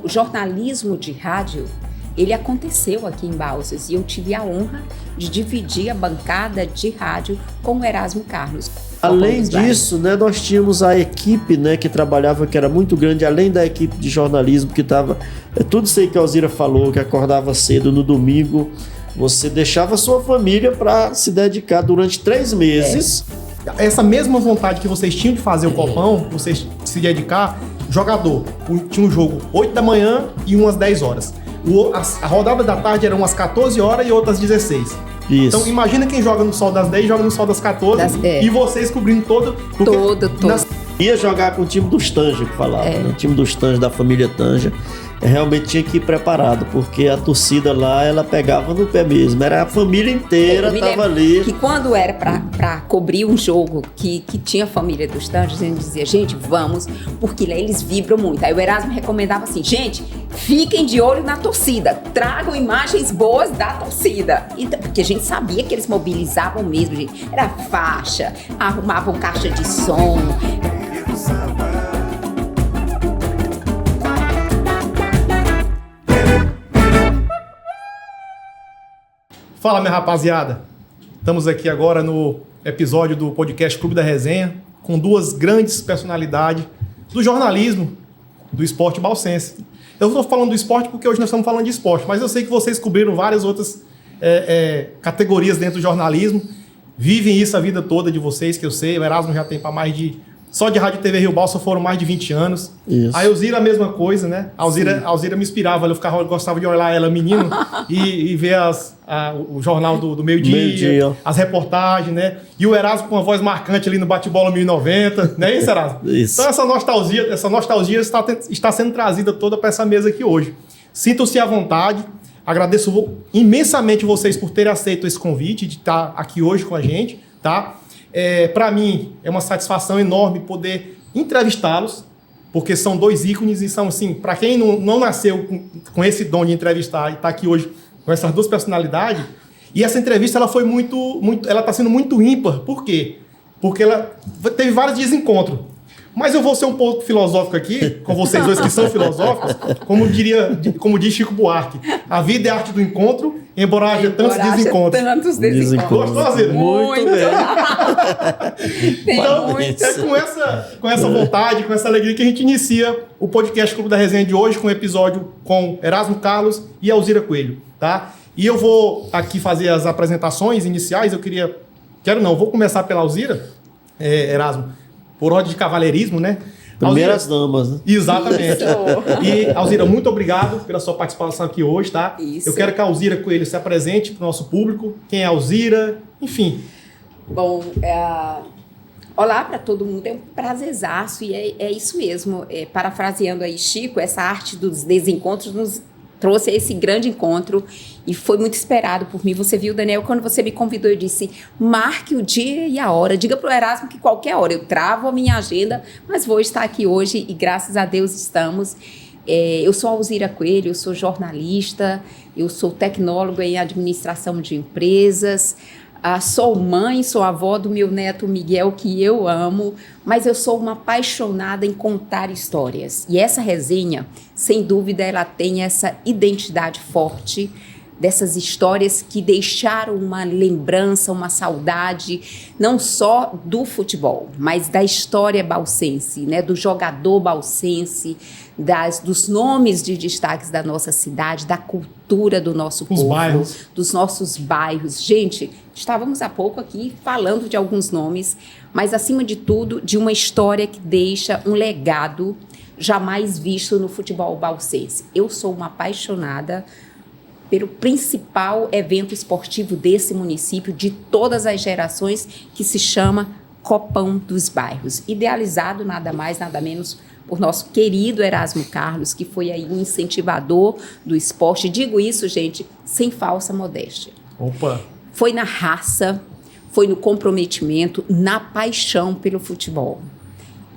o jornalismo de rádio, ele aconteceu aqui em Balsas e eu tive a honra de dividir a bancada de rádio com o Erasmo Carlos. Além disso, né, nós tínhamos a equipe, né, que trabalhava, que era muito grande, além da equipe de jornalismo que estava... tudo isso aí que a Alzira falou, que acordava cedo no domingo, você deixava a sua família para se dedicar durante 3 meses. Essa mesma vontade que vocês tinham de fazer o Copão, vocês se dedicar, jogador, tinha um jogo 8 da manhã e umas 10 horas. A rodada da tarde era umas 14 horas e outras 16. Isso. Então imagina quem joga no sol das 10 e joga no sol das 14 e vocês cobrindo todo. Ia jogar com o time dos Tanja, que falava, né? O time dos Tanja, da família Tanja. Realmente tinha que ir preparado, porque a torcida lá, ela pegava no pé mesmo. Era a família inteira, tava ali. Que quando era pra cobrir um jogo que tinha a família dos Tanjas, a gente dizia, gente, vamos, porque lá eles vibram muito. Aí o Erasmo recomendava assim, gente, fiquem de olho na torcida, tragam imagens boas da torcida. Porque a gente sabia que eles mobilizavam mesmo, gente. Era faixa, arrumavam caixa de som. Fala, minha rapaziada. Estamos aqui agora no episódio do podcast Clube da Resenha com 2 grandes personalidades do jornalismo, do esporte balsense. Eu estou falando do esporte porque hoje nós estamos falando de esporte, mas eu sei que vocês cobriram várias outras categorias dentro do jornalismo, vivem isso a vida toda de vocês, que eu sei. O Erasmo já tem para mais de... Só de Rádio e TV Rio Balsa foram mais de 20 anos. Isso. A Alzira a mesma coisa, né? A Alzira me inspirava, eu gostava de olhar ela menino e ver o jornal do meio-dia, as reportagens, né? E o Erasmo com uma voz marcante ali no Bate-Bola 1090, não é isso, Erasmo? Isso. Então essa nostalgia está sendo trazida toda para essa mesa aqui hoje. Sintam-se à vontade. Agradeço imensamente vocês por terem aceito esse convite de estar aqui hoje com a gente, tá? Para mim é uma satisfação enorme poder entrevistá-los, porque são 2 ícones e são, assim, para quem não nasceu com esse dom de entrevistar e está aqui hoje com essas 2 personalidades. E essa entrevista ela foi ela está sendo muito ímpar. Por quê? Porque ela teve vários desencontros. Mas eu vou ser um pouco filosófico aqui, com vocês 2 que são filosóficos, como diz Chico Buarque, a vida é a arte do encontro, embora haja tantos desencontros. Gostou, Zira? Muito bem. Então, com essa vontade, com essa alegria que a gente inicia o podcast Clube da Resenha de hoje, com um episódio com Erasmo Carlos e Alzira Coelho, tá? E eu vou aqui fazer as apresentações iniciais. Vou começar pela Alzira, Erasmo, por ordem de cavalheirismo, né? Primeiras damas, né? Exatamente. E, Alzira, muito obrigado pela sua participação aqui hoje, tá? Isso. Eu quero que a Alzira Coelho se apresente para o nosso público. Quem é a Alzira? Enfim. Bom, olá para todo mundo. É um prazerzaço e é isso mesmo. Parafraseando aí Chico, essa arte dos desencontros nos trouxe esse grande encontro e foi muito esperado por mim. Você viu, Daniel, quando você me convidou, eu disse, marque o dia e a hora. Diga para o Erasmo que qualquer hora eu travo a minha agenda, mas vou estar aqui hoje e graças a Deus estamos. Eu sou Alzira Coelho, eu sou jornalista, eu sou tecnóloga em administração de empresas, sou mãe, sou avó do meu neto Miguel, que eu amo, mas eu sou uma apaixonada em contar histórias. E essa resenha, sem dúvida, ela tem essa identidade forte dessas histórias que deixaram uma lembrança, uma saudade, não só do futebol, mas da história balsense, né? Do jogador balsense, dos nomes de destaques da nossa cidade, da cultura do nosso povo, dos nossos bairros. Gente, estávamos há pouco aqui falando de alguns nomes, mas, acima de tudo, de uma história que deixa um legado jamais visto no futebol balsense. Eu sou uma apaixonada pelo principal evento esportivo desse município, de todas as gerações, que se chama Copão dos Bairros, idealizado nada mais, nada menos por nosso querido Erasmo Carlos, que foi aí um incentivador do esporte. Digo isso, gente, sem falsa modéstia. Opa! Foi na raça, foi no comprometimento, na paixão pelo futebol.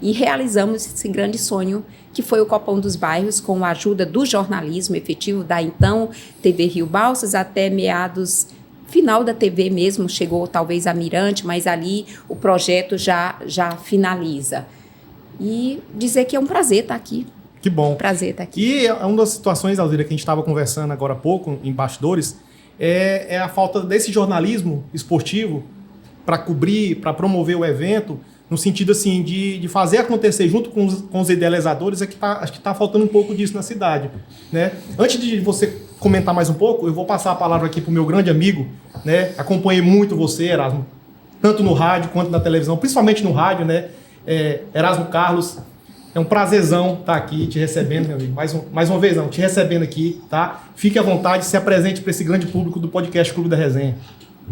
E realizamos esse grande sonho, que foi o Copão dos Bairros, com a ajuda do jornalismo efetivo da então TV Rio Balsas, até meados, final da TV mesmo, chegou talvez a Mirante, mas ali o projeto já finaliza. E dizer que é um prazer estar aqui Que bom. Prazer estar aqui. E uma das situações, Alzira, que a gente estava conversando agora há pouco, em bastidores, é a falta desse jornalismo esportivo para cobrir, para promover o evento, no sentido assim de fazer acontecer junto com os idealizadores, acho que está faltando um pouco disso na cidade, né? Antes de você comentar mais um pouco, eu vou passar a palavra aqui para o meu grande amigo, né? Acompanhei muito você, Erasmo, tanto no rádio quanto na televisão, principalmente no rádio, né? Erasmo Carlos, é um prazerzão estar aqui te recebendo, meu amigo. Mais uma vez, te recebendo aqui, tá? Fique à vontade, se apresente para esse grande público do podcast Clube da Resenha.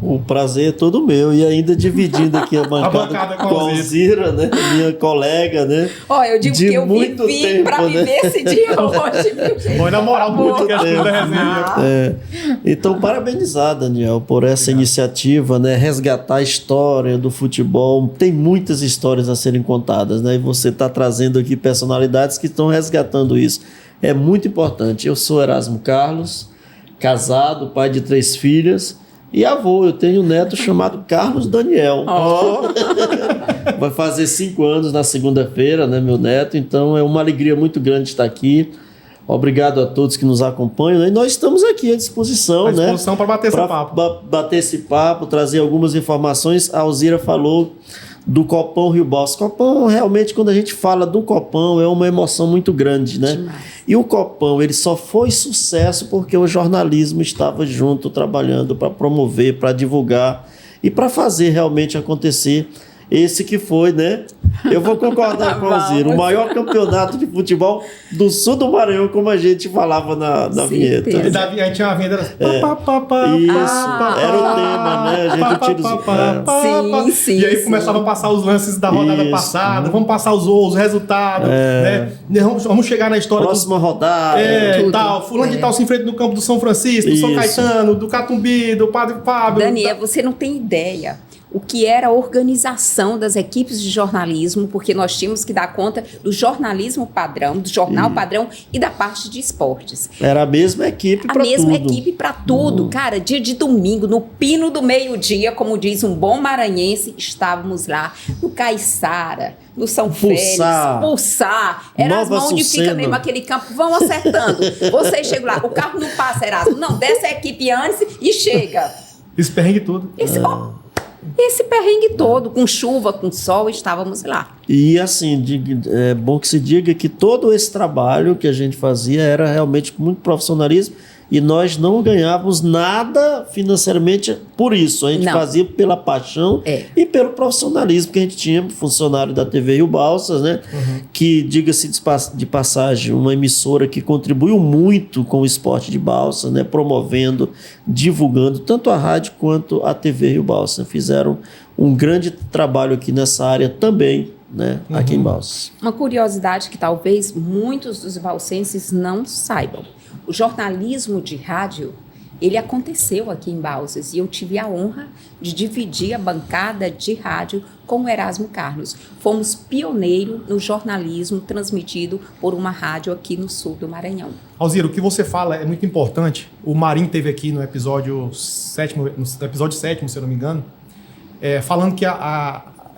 O prazer é todo meu. E ainda dividindo aqui a bancada com a Alzira, né? Minha colega, né? Eu digo que eu vivi para viver esse dia hoje, viu, gente? Foi na moral do podcast Clube da Resenha. Então, parabenizar, Daniel, por essa iniciativa, né? Resgatar a história do futebol. Tem muitas histórias a serem contadas, né? E você está trazendo aqui personalidades que estão resgatando isso. É muito importante. Eu sou Erasmo Carlos, casado, pai de 3 filhas. E avô, eu tenho um neto chamado Carlos Daniel. Vai fazer 5 anos na segunda-feira, né, meu neto? Então é uma alegria muito grande estar aqui. Obrigado a todos que nos acompanham. E nós estamos aqui à disposição, né? Para bater esse papo. Bater esse papo, trazer algumas informações. A Alzira falou do Copão Rio Balsas. Copão, realmente, quando a gente fala do Copão, é uma emoção muito grande, né? Demais. E o Copão, ele só foi sucesso porque o jornalismo estava junto, trabalhando para promover, para divulgar e para fazer realmente acontecer esse que foi, né? Eu vou concordar com a Alzira, o maior campeonato de futebol do sul do Maranhão, como a gente falava na vinheta. E aí tinha uma vinheta. Isso, era o tema, né? A gente tira os... Sim. E aí começava a passar os lances da rodada passada, vamos passar os resultados, né? Vamos chegar na história. Próxima rodada. Tal. Fulano de tal se enfrenta no campo do São Francisco, do São Caetano, do Catumbi, do Padre Fábio. Daniel, você não tem ideia o que era a organização das equipes de jornalismo, porque nós tínhamos que dar conta do jornalismo padrão, do jornal padrão e da parte de esportes. Era a mesma equipe para tudo. A mesma equipe para tudo. Cara, dia de domingo, no pino do meio-dia, como diz um bom maranhense, estávamos lá no Caiçara, no São Félix, Pulsar. Erasmo, onde fica mesmo aquele campo, vão acertando. Vocês chegam lá, o carro não passa, Erasmo. Não, desce a equipe antes e chega. Esse perrengue tudo. Esse perrengue todo, com chuva, com sol, estávamos lá. E assim, é bom que se diga que todo esse trabalho que a gente fazia era realmente com muito profissionalismo e nós não ganhávamos nada financeiramente por isso. A gente fazia pela paixão e pelo profissionalismo que a gente tinha, funcionário da TV Rio Balsas, né? Que, diga-se de passagem, uma emissora que contribuiu muito com o esporte de Balsas, né? Promovendo, divulgando, tanto a rádio quanto a TV Rio Balsas. Fizeram um grande trabalho aqui nessa área também, né? Aqui em Balsas. Uma curiosidade que talvez muitos dos balsenses não saibam. O jornalismo de rádio, ele aconteceu aqui em Balsas e eu tive a honra de dividir a bancada de rádio com o Erasmo Carlos. Fomos pioneiros no jornalismo transmitido por uma rádio aqui no sul do Maranhão. Alzira, o que você fala é muito importante. O Marinho teve aqui no episódio 7º, se eu não me engano, falando que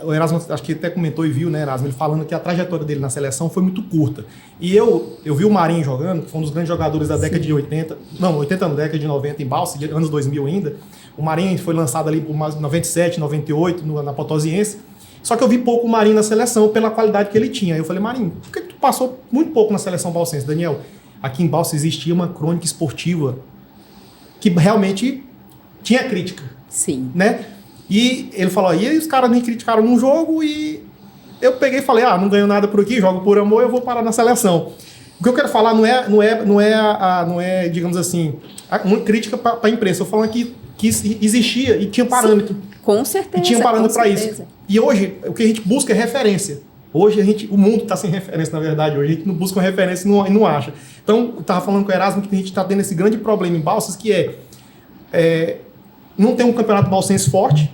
o Erasmo, acho que até comentou e viu, né, Erasmo, ele falando que a trajetória dele na seleção foi muito curta. E eu vi o Marinho jogando, que foi um dos grandes jogadores da década de 80, década de 90 em Balsas, anos 2000 ainda. O Marinho foi lançado ali por 97, 98, na Potosiense. Só que eu vi pouco o Marinho na seleção pela qualidade que ele tinha. Eu falei, Marinho, por que tu passou muito pouco na seleção balsense? Daniel, aqui em Balsas existia uma crônica esportiva que realmente tinha crítica. Sim. Né? E ele falou, e aí os caras me criticaram num jogo e eu peguei e falei, não ganho nada por aqui, jogo por amor, eu vou parar na seleção. O que eu quero falar não é digamos assim, uma crítica para a imprensa. Eu tô falando que existia e tinha parâmetro. Sim, com certeza. E tinha parâmetro para isso. E hoje, o que a gente busca é referência. Hoje o mundo está sem referência, na verdade. Hoje a gente não busca uma referência e não acha. Então, eu estava falando com o Erasmo que a gente está tendo esse grande problema em Balsas, que não tem um campeonato balsense forte,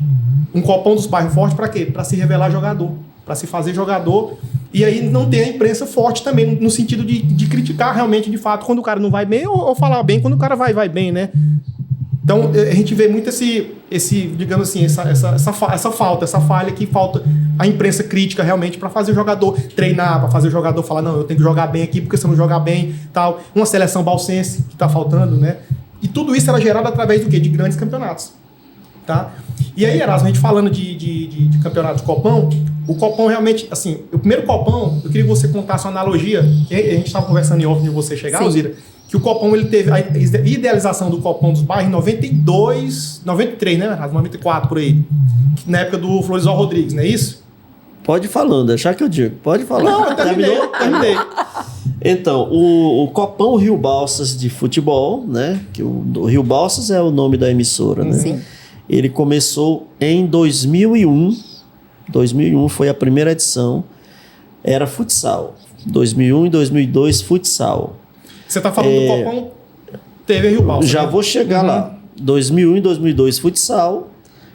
um copão dos bairros forte, para quê? Para se revelar jogador, para se fazer jogador. E aí não tem a imprensa forte também, no sentido de criticar realmente, de fato, quando o cara não vai bem, ou falar bem quando o cara vai bem, né? Então, a gente vê muito digamos assim, essa falha que falta a imprensa crítica realmente para fazer o jogador treinar, para fazer o jogador falar, não, eu tenho que jogar bem aqui, porque se eu não jogar bem, tal. Uma seleção balsense que está faltando, né? E tudo isso era gerado através do quê? De grandes campeonatos, tá? E aí, Erasmo, a gente falando de campeonato de Copão, o Copão realmente, assim, o primeiro Copão, eu queria que você contasse uma analogia, que a gente estava conversando em off de você chegar, Alzira, que o Copão, ele teve a idealização do Copão dos Bairros em 92, 93, né? 94, por aí. Na época do Floresal Rodrigues, não é isso? Pode ir falando, deixar que eu digo. Pode falar. Não, eu terminei. Então, o Copão Rio Balsas de futebol, né? Que o Rio Balsas é o nome da emissora, né? Sim. Ele começou em 2001. 2001 foi a primeira edição. Era futsal. 2001 e 2002, futsal. Você está falando do Copão TV Rio Balsas. Já né? vou chegar lá. 2001 e 2002, futsal.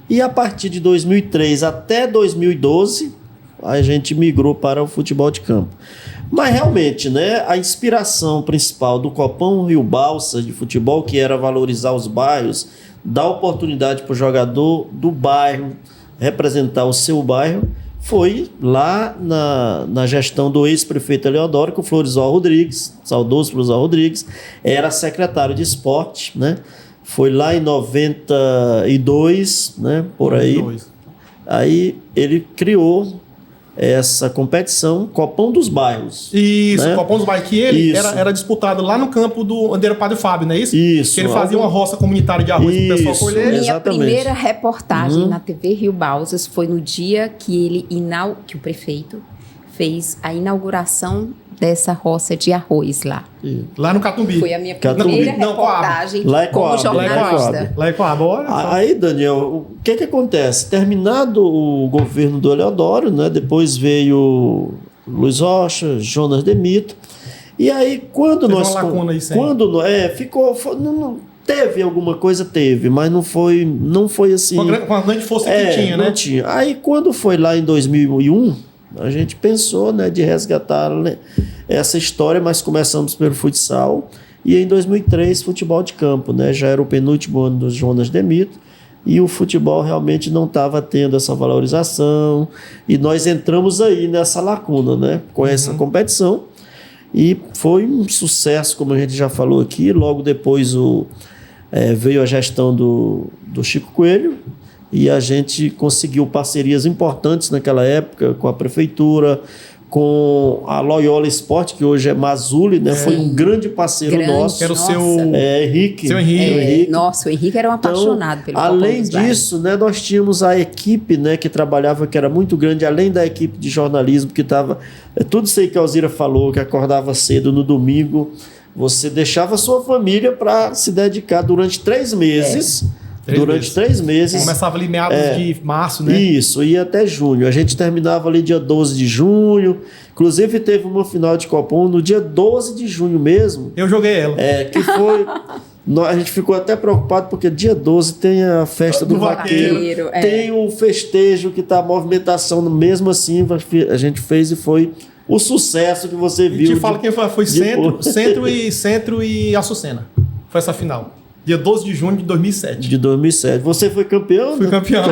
E a partir de 2003 até 2012, a gente migrou para o futebol de campo. Mas realmente, né, a inspiração principal do Copão Rio Balsas de futebol, que era valorizar os bairros, dar oportunidade para o jogador do bairro representar o seu bairro, foi lá na gestão do ex-prefeito Eleodoro, que o Floresal Rodrigues, saudoso Floresal Rodrigues, era secretário de esporte, né? Foi lá em 92, né? Por aí. 92. Aí ele criou essa competição Copão dos Bairros. Isso, né? o Copão dos Bairros, que ele Isso. era disputado lá no campo do Andeiro Padre Fábio, não é isso? Isso. Que ele fazia uma roça comunitária de arroz para o pessoal Isso. colher. Minha Exatamente. primeira reportagem na TV Rio Balsas foi no dia que que o prefeito fez a inauguração dessa roça de arroz lá. Lá no Catumbi. Foi a minha Catumbi. primeira Não, Coab. reportagem Lá é como Coab, lá é jornalista. Coab. Lá em Coab, olha só. Aí, Daniel, o que acontece? Terminado o governo do Eleodoro, né? Depois veio Luiz Rocha, Jonas Demito. E aí, quando Teve nós... uma lacuna aí sempre. Teve alguma coisa, teve, mas não foi assim... Com a grande força que tinha, não né? tinha. Aí, quando foi lá em 2001, a gente pensou, né, de resgatar, né, essa história, mas começamos pelo futsal. E em 2003, futebol de campo, né? Já era o penúltimo ano do Jonas Demito. E o futebol realmente não estava tendo essa valorização. E nós entramos aí nessa lacuna, né? Com essa competição. E foi um sucesso, como a gente já falou aqui. Logo depois veio a gestão do Chico Coelho. E a gente conseguiu parcerias importantes naquela época com a prefeitura, com a Loyola Sport, que hoje é Mazuli, né? Foi um grande parceiro nosso. Que era o Nossa. seu... Henrique. Seu Henrique. Nossa, o Henrique era um apaixonado pelo Copão Além dos Bairros. disso, né, nós tínhamos a equipe, né, que trabalhava, que era muito grande, além da equipe de jornalismo, que estava... tudo isso aí que a Alzira falou, que acordava cedo no domingo, você deixava a sua família para se dedicar durante 3 meses... Durante 3 meses. Começava ali meados de março, né? Isso, ia até junho. A gente terminava ali dia 12 de junho. Inclusive, teve uma final de Copom no dia 12 de junho mesmo. Eu joguei ela. Que foi... A gente ficou até preocupado porque dia 12 tem a festa do vaqueiro. Tem o festejo que está a movimentação. Mesmo assim, a gente fez e foi o sucesso que você viu. E te fala quem foi Centro e Açucena. Foi essa final. Dia 12 de junho de 2007. De 2007. Você foi campeão? Fui campeão.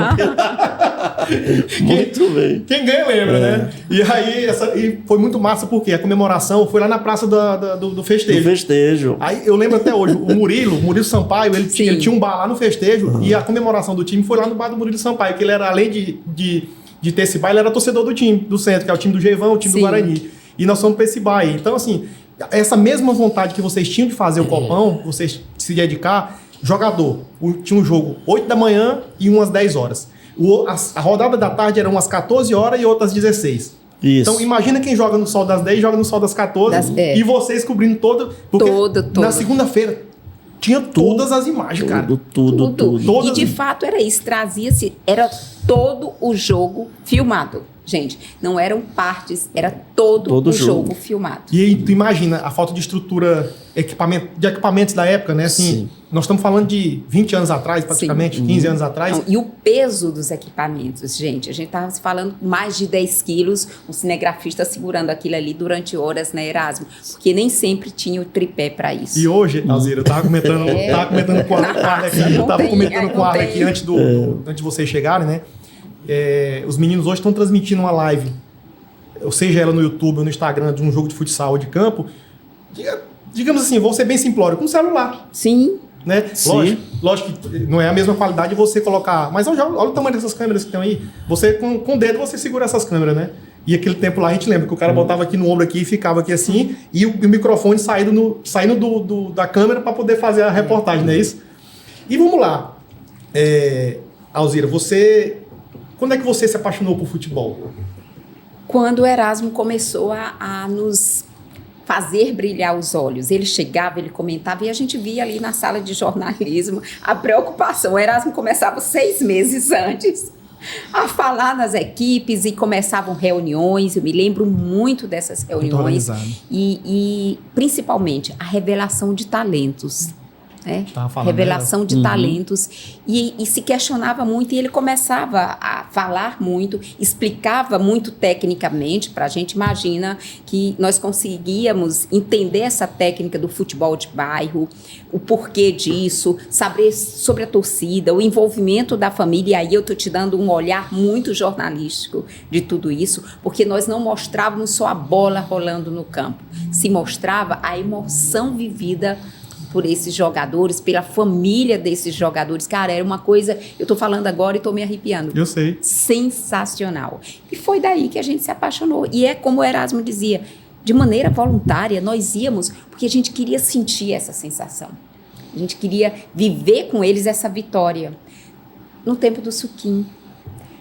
Muito bem. Quem ganha lembra, né? E aí, e foi muito massa porque a comemoração foi lá na praça do festejo. Do festejo. Aí eu lembro até hoje, o Murilo Sampaio, ele tinha um bar lá no festejo e a comemoração do time foi lá no bar do Murilo Sampaio, que ele era, além de ter esse bar, ele era torcedor do time, do Centro, que é o time do Gevão, o time do Guarani. E nós fomos pra esse bar aí. Então, assim, essa mesma vontade que vocês tinham de fazer o Copão, vocês se dedicar, jogador, tinha um jogo 8 da manhã e umas 10 horas. A rodada da tarde era umas 14 horas e outras 16. Isso. Então imagina quem joga no sol das 10 joga no sol das 14 e vocês cobrindo todo. Porque na segunda-feira tinha todas as imagens, cara. Tudo. E de fato era isso, trazia-se, era todo o jogo filmado. Gente, não eram partes, era todo o jogo filmado. E aí, tu imagina a falta de estrutura, de equipamentos da época, né? Assim, sim. Nós estamos falando de 20 anos atrás, praticamente, sim. 15 anos atrás. Não, e o peso dos equipamentos, gente. A gente estava falando mais de 10 quilos, um cinegrafista segurando aquilo ali durante horas, né, Erasmo? Porque nem sempre tinha o tripé para isso. E hoje, Alzira, eu estava comentando, com a Arla aqui, antes de vocês chegarem, né? Os meninos hoje estão transmitindo uma live, ou seja, ela no YouTube ou no Instagram, de um jogo de futsal ou de campo, digamos assim, vou ser bem simplório, com celular. Sim. Né? Sim. Lógico que não é a mesma qualidade de você colocar, mas olha o tamanho dessas câmeras que estão aí. Você, com o dedo, você segura essas câmeras, né? E aquele tempo lá a gente lembra que o cara botava aqui no ombro aqui e ficava aqui assim, e o microfone saindo da câmera para poder fazer a reportagem, não é isso? E vamos lá. Alzira, quando é que você se apaixonou por futebol? Quando o Erasmo começou a nos fazer brilhar os olhos. Ele chegava, ele comentava, e a gente via ali na sala de jornalismo a preocupação. O Erasmo começava 6 meses antes a falar nas equipes e começavam reuniões. Eu me lembro muito dessas reuniões. E principalmente a revelação de talentos. Revelação de talentos e se questionava muito, e ele começava a falar muito, explicava muito tecnicamente para a gente. Imagina que nós conseguíamos entender essa técnica do futebol de bairro, o porquê disso, saber sobre a torcida, o envolvimento da família. E aí eu estou te dando um olhar muito jornalístico de tudo isso, porque nós não mostrávamos só a bola rolando no campo, se mostrava a emoção vivida por esses jogadores, pela família desses jogadores. Cara, era uma coisa, eu tô falando agora e tô me arrepiando. Eu sei. Sensacional. E foi daí que a gente se apaixonou. E é como o Erasmo dizia, de maneira voluntária, nós íamos porque a gente queria sentir essa sensação. A gente queria viver com eles essa vitória. No tempo do suquinho,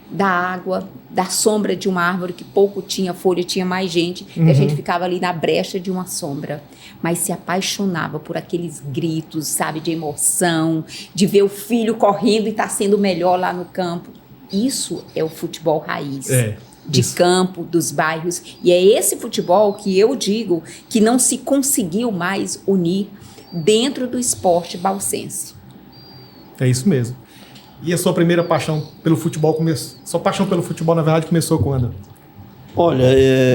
da água, da sombra de uma árvore que pouco tinha folha, tinha mais gente, e a gente ficava ali na brecha de uma sombra, mas se apaixonava por aqueles gritos, sabe, de emoção, de ver o filho correndo e estar sendo melhor lá no campo. Isso é o futebol raiz. De campo, dos bairros, e é esse futebol que eu digo que não se conseguiu mais unir dentro do esporte balsense. É isso mesmo. E a sua primeira paixão pelo futebol Sua paixão pelo futebol, na verdade, começou quando? Olha,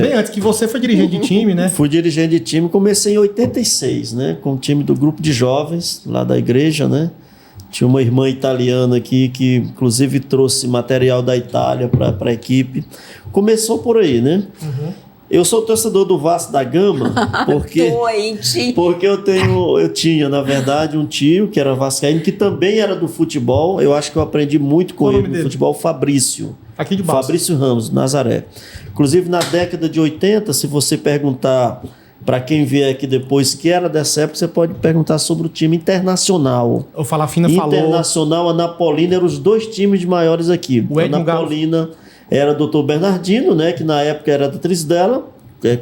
bem antes que você foi dirigente de time, né? Fui dirigente de time, comecei em 86, né? Com o time do grupo de jovens, lá da igreja, né? Tinha uma irmã italiana aqui que, inclusive, trouxe material da Itália para a equipe. Começou por aí, né? Eu sou torcedor do Vasco da Gama porque eu tinha, na verdade, um tio que era vascaíno, que também era do futebol. Eu acho que eu aprendi muito com ele no futebol, Fabrício. Aqui de baixo. Fabrício Ramos, Nazaré. Inclusive, na década de 80, se você perguntar para quem vier aqui depois que era dessa época, você pode perguntar sobre o time Internacional. O Falafina falou. Internacional, Anapolina, eram os 2 times maiores aqui. O Anapolina era o Dr. Bernardino, né, que na época era da atriz dela,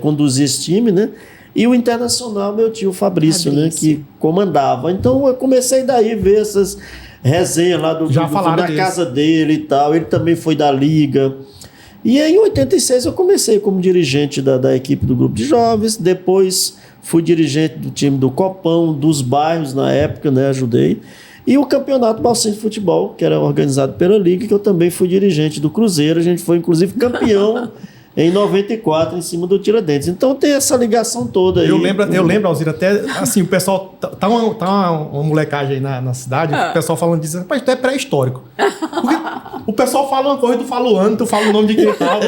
conduzia esse time, né? E o Internacional, meu tio Fabrício, né, que comandava. Então eu comecei daí a ver essas resenhas lá da casa dele e tal. Ele também foi da Liga. E aí, em 86, eu comecei como dirigente da equipe do grupo de jovens. Depois fui dirigente do time do Copão, dos bairros na época, né? Ajudei. E o Campeonato Balsense de Futebol, que era organizado pela Liga, que eu também fui dirigente do Cruzeiro. A gente foi, inclusive, campeão em 94, em cima do Tiradentes. Então tem essa ligação toda aí. Eu lembro, Alzira, até assim, o pessoal... Tá uma molecagem aí na cidade, o pessoal falando disso, rapaz, tu é pré-histórico. Porque o pessoal fala uma coisa, tu fala o ano, tu fala o nome de quem fala.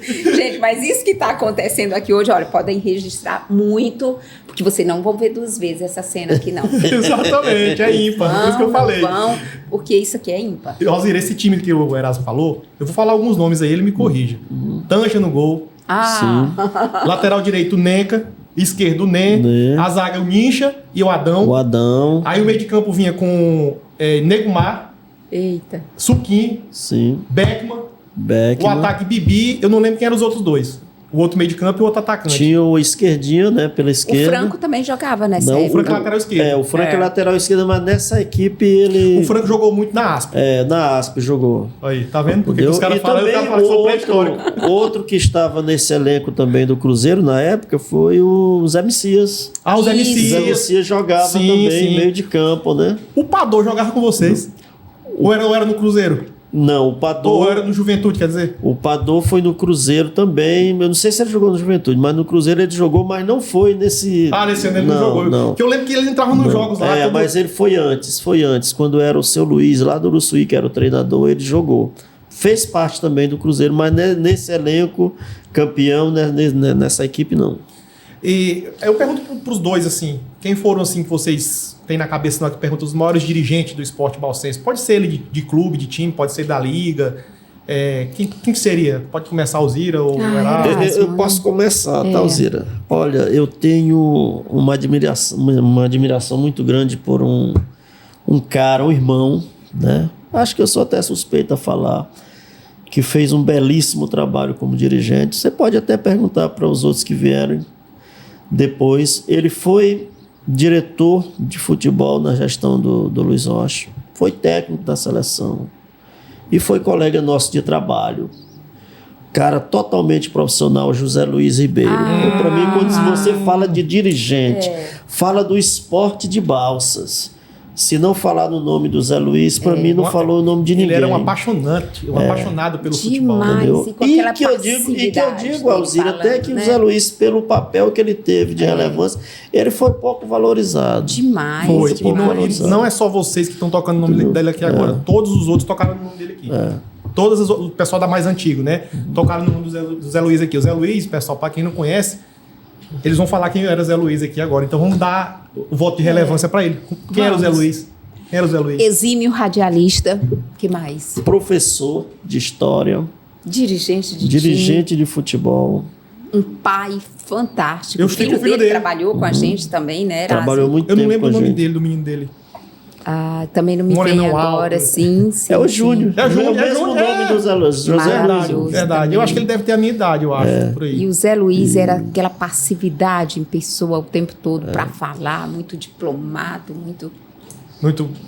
Gente, mas isso que tá acontecendo aqui hoje, olha, podem registrar muito, porque vocês não vão ver 2 vezes essa cena aqui, não. Exatamente, é ímpar, por isso que eu falei. Não, porque isso aqui é ímpar. Alzira, esse time que o Erasmo falou, eu vou falar alguns nomes aí, ele me corrige. Tancha no gol. Lateral direito, Neca. Esquerdo, Nen. A zaga, o Nincha e o Adão. Aí o meio de campo vinha com Negumar. Eita. Suquinho. Sim. Beckman. O ataque, Bibi. Eu não lembro quem eram os outros 2. O outro meio de campo e o outro atacante. Tinha o esquerdinho, né, pela O esquerda. Franco também jogava nessa Não, O época. Franco é lateral esquerdo. O Franco é lateral esquerda, mas nessa equipe ele... O Franco jogou muito na Aspa. Na ASP jogou. Aí, tá vendo? Porque Entendeu? os caras E falam, eu também quero falar que sou pré-histórico. outro que estava nesse elenco também do Cruzeiro na época foi o Zé Messias. Ah, o Zé O Zé Messias. Messias jogava Sim, também sim. meio de campo, né? O Pador jogava com vocês. Ou era no Cruzeiro? Não, o Ou Pador... era no Juventude, quer dizer? O Pador foi no Cruzeiro também. Eu não sei se ele jogou no Juventude, mas no Cruzeiro ele jogou, mas não foi nesse... Ah, nesse ano ele não jogou. Não. Porque eu lembro que ele entrava nos jogos lá. todo- Mas ele foi antes. Quando era o seu Luiz, lá do Uruçuí, que era o treinador, ele jogou. Fez parte também do Cruzeiro, mas nesse elenco, campeão, nessa equipe, não. E eu pergunto pros dois, assim, quem foram, assim, que vocês têm na cabeça na hora que perguntam os maiores dirigentes do esporte balsense? Pode ser ele de clube, de time, pode ser da liga. Quem que seria? Pode começar o Zira ou o Erasmo? Eu posso começar, tá, Alzira? Olha, eu tenho uma admiração muito grande por um cara, um irmão, né? Acho que eu sou até suspeito a falar, que fez um belíssimo trabalho como dirigente. Você pode até perguntar para os outros que vierem depois. Ele foi diretor de futebol na gestão do Luiz Rocha, foi técnico da seleção e foi colega nosso de trabalho. Cara totalmente profissional, José Luiz Ribeiro. Para mim, quando você fala de dirigente, fala do esporte de Balsas. Se não falar no nome do Zé Luiz, para mim não falou o nome de ninguém. Ele era um apaixonado pelo futebol. Demais. E que eu digo, Alzira, até que o Zé Luiz, pelo papel que ele teve de relevância, ele foi pouco valorizado. Demais. Foi. Demais. E não é só vocês que estão tocando o nome dele aqui agora. Todos os outros tocaram o nome dele aqui. O pessoal da mais antigo, né? Tocaram no nome do Zé Luiz aqui. O Zé Luiz, pessoal, para quem não conhece, eles vão falar quem era o Zé Luiz aqui agora. Então vamos dar o voto de relevância para ele. Quem era o Zé Luiz? Quem era o Zé Luiz? Exímio radialista. Que mais? Professor de história, Dirigente de dirigente de futebol. time. Um pai fantástico. Eu estive com o filho dele. Trabalhou com a gente também, né? Erasmo? Trabalhou muito Eu tempo não lembro o com a nome gente. dele, do menino dele. Também não me Morenão vem agora, alto. sim. É o Júnior. É o Júnior, mesmo é nome do Zé Luiz. José Maravilhoso. Luiz. Verdade. também. Eu acho que ele deve ter a minha idade, eu acho. Por aí. E o Zé Luiz era aquela passividade em pessoa o tempo todo para falar, muito diplomado, muito...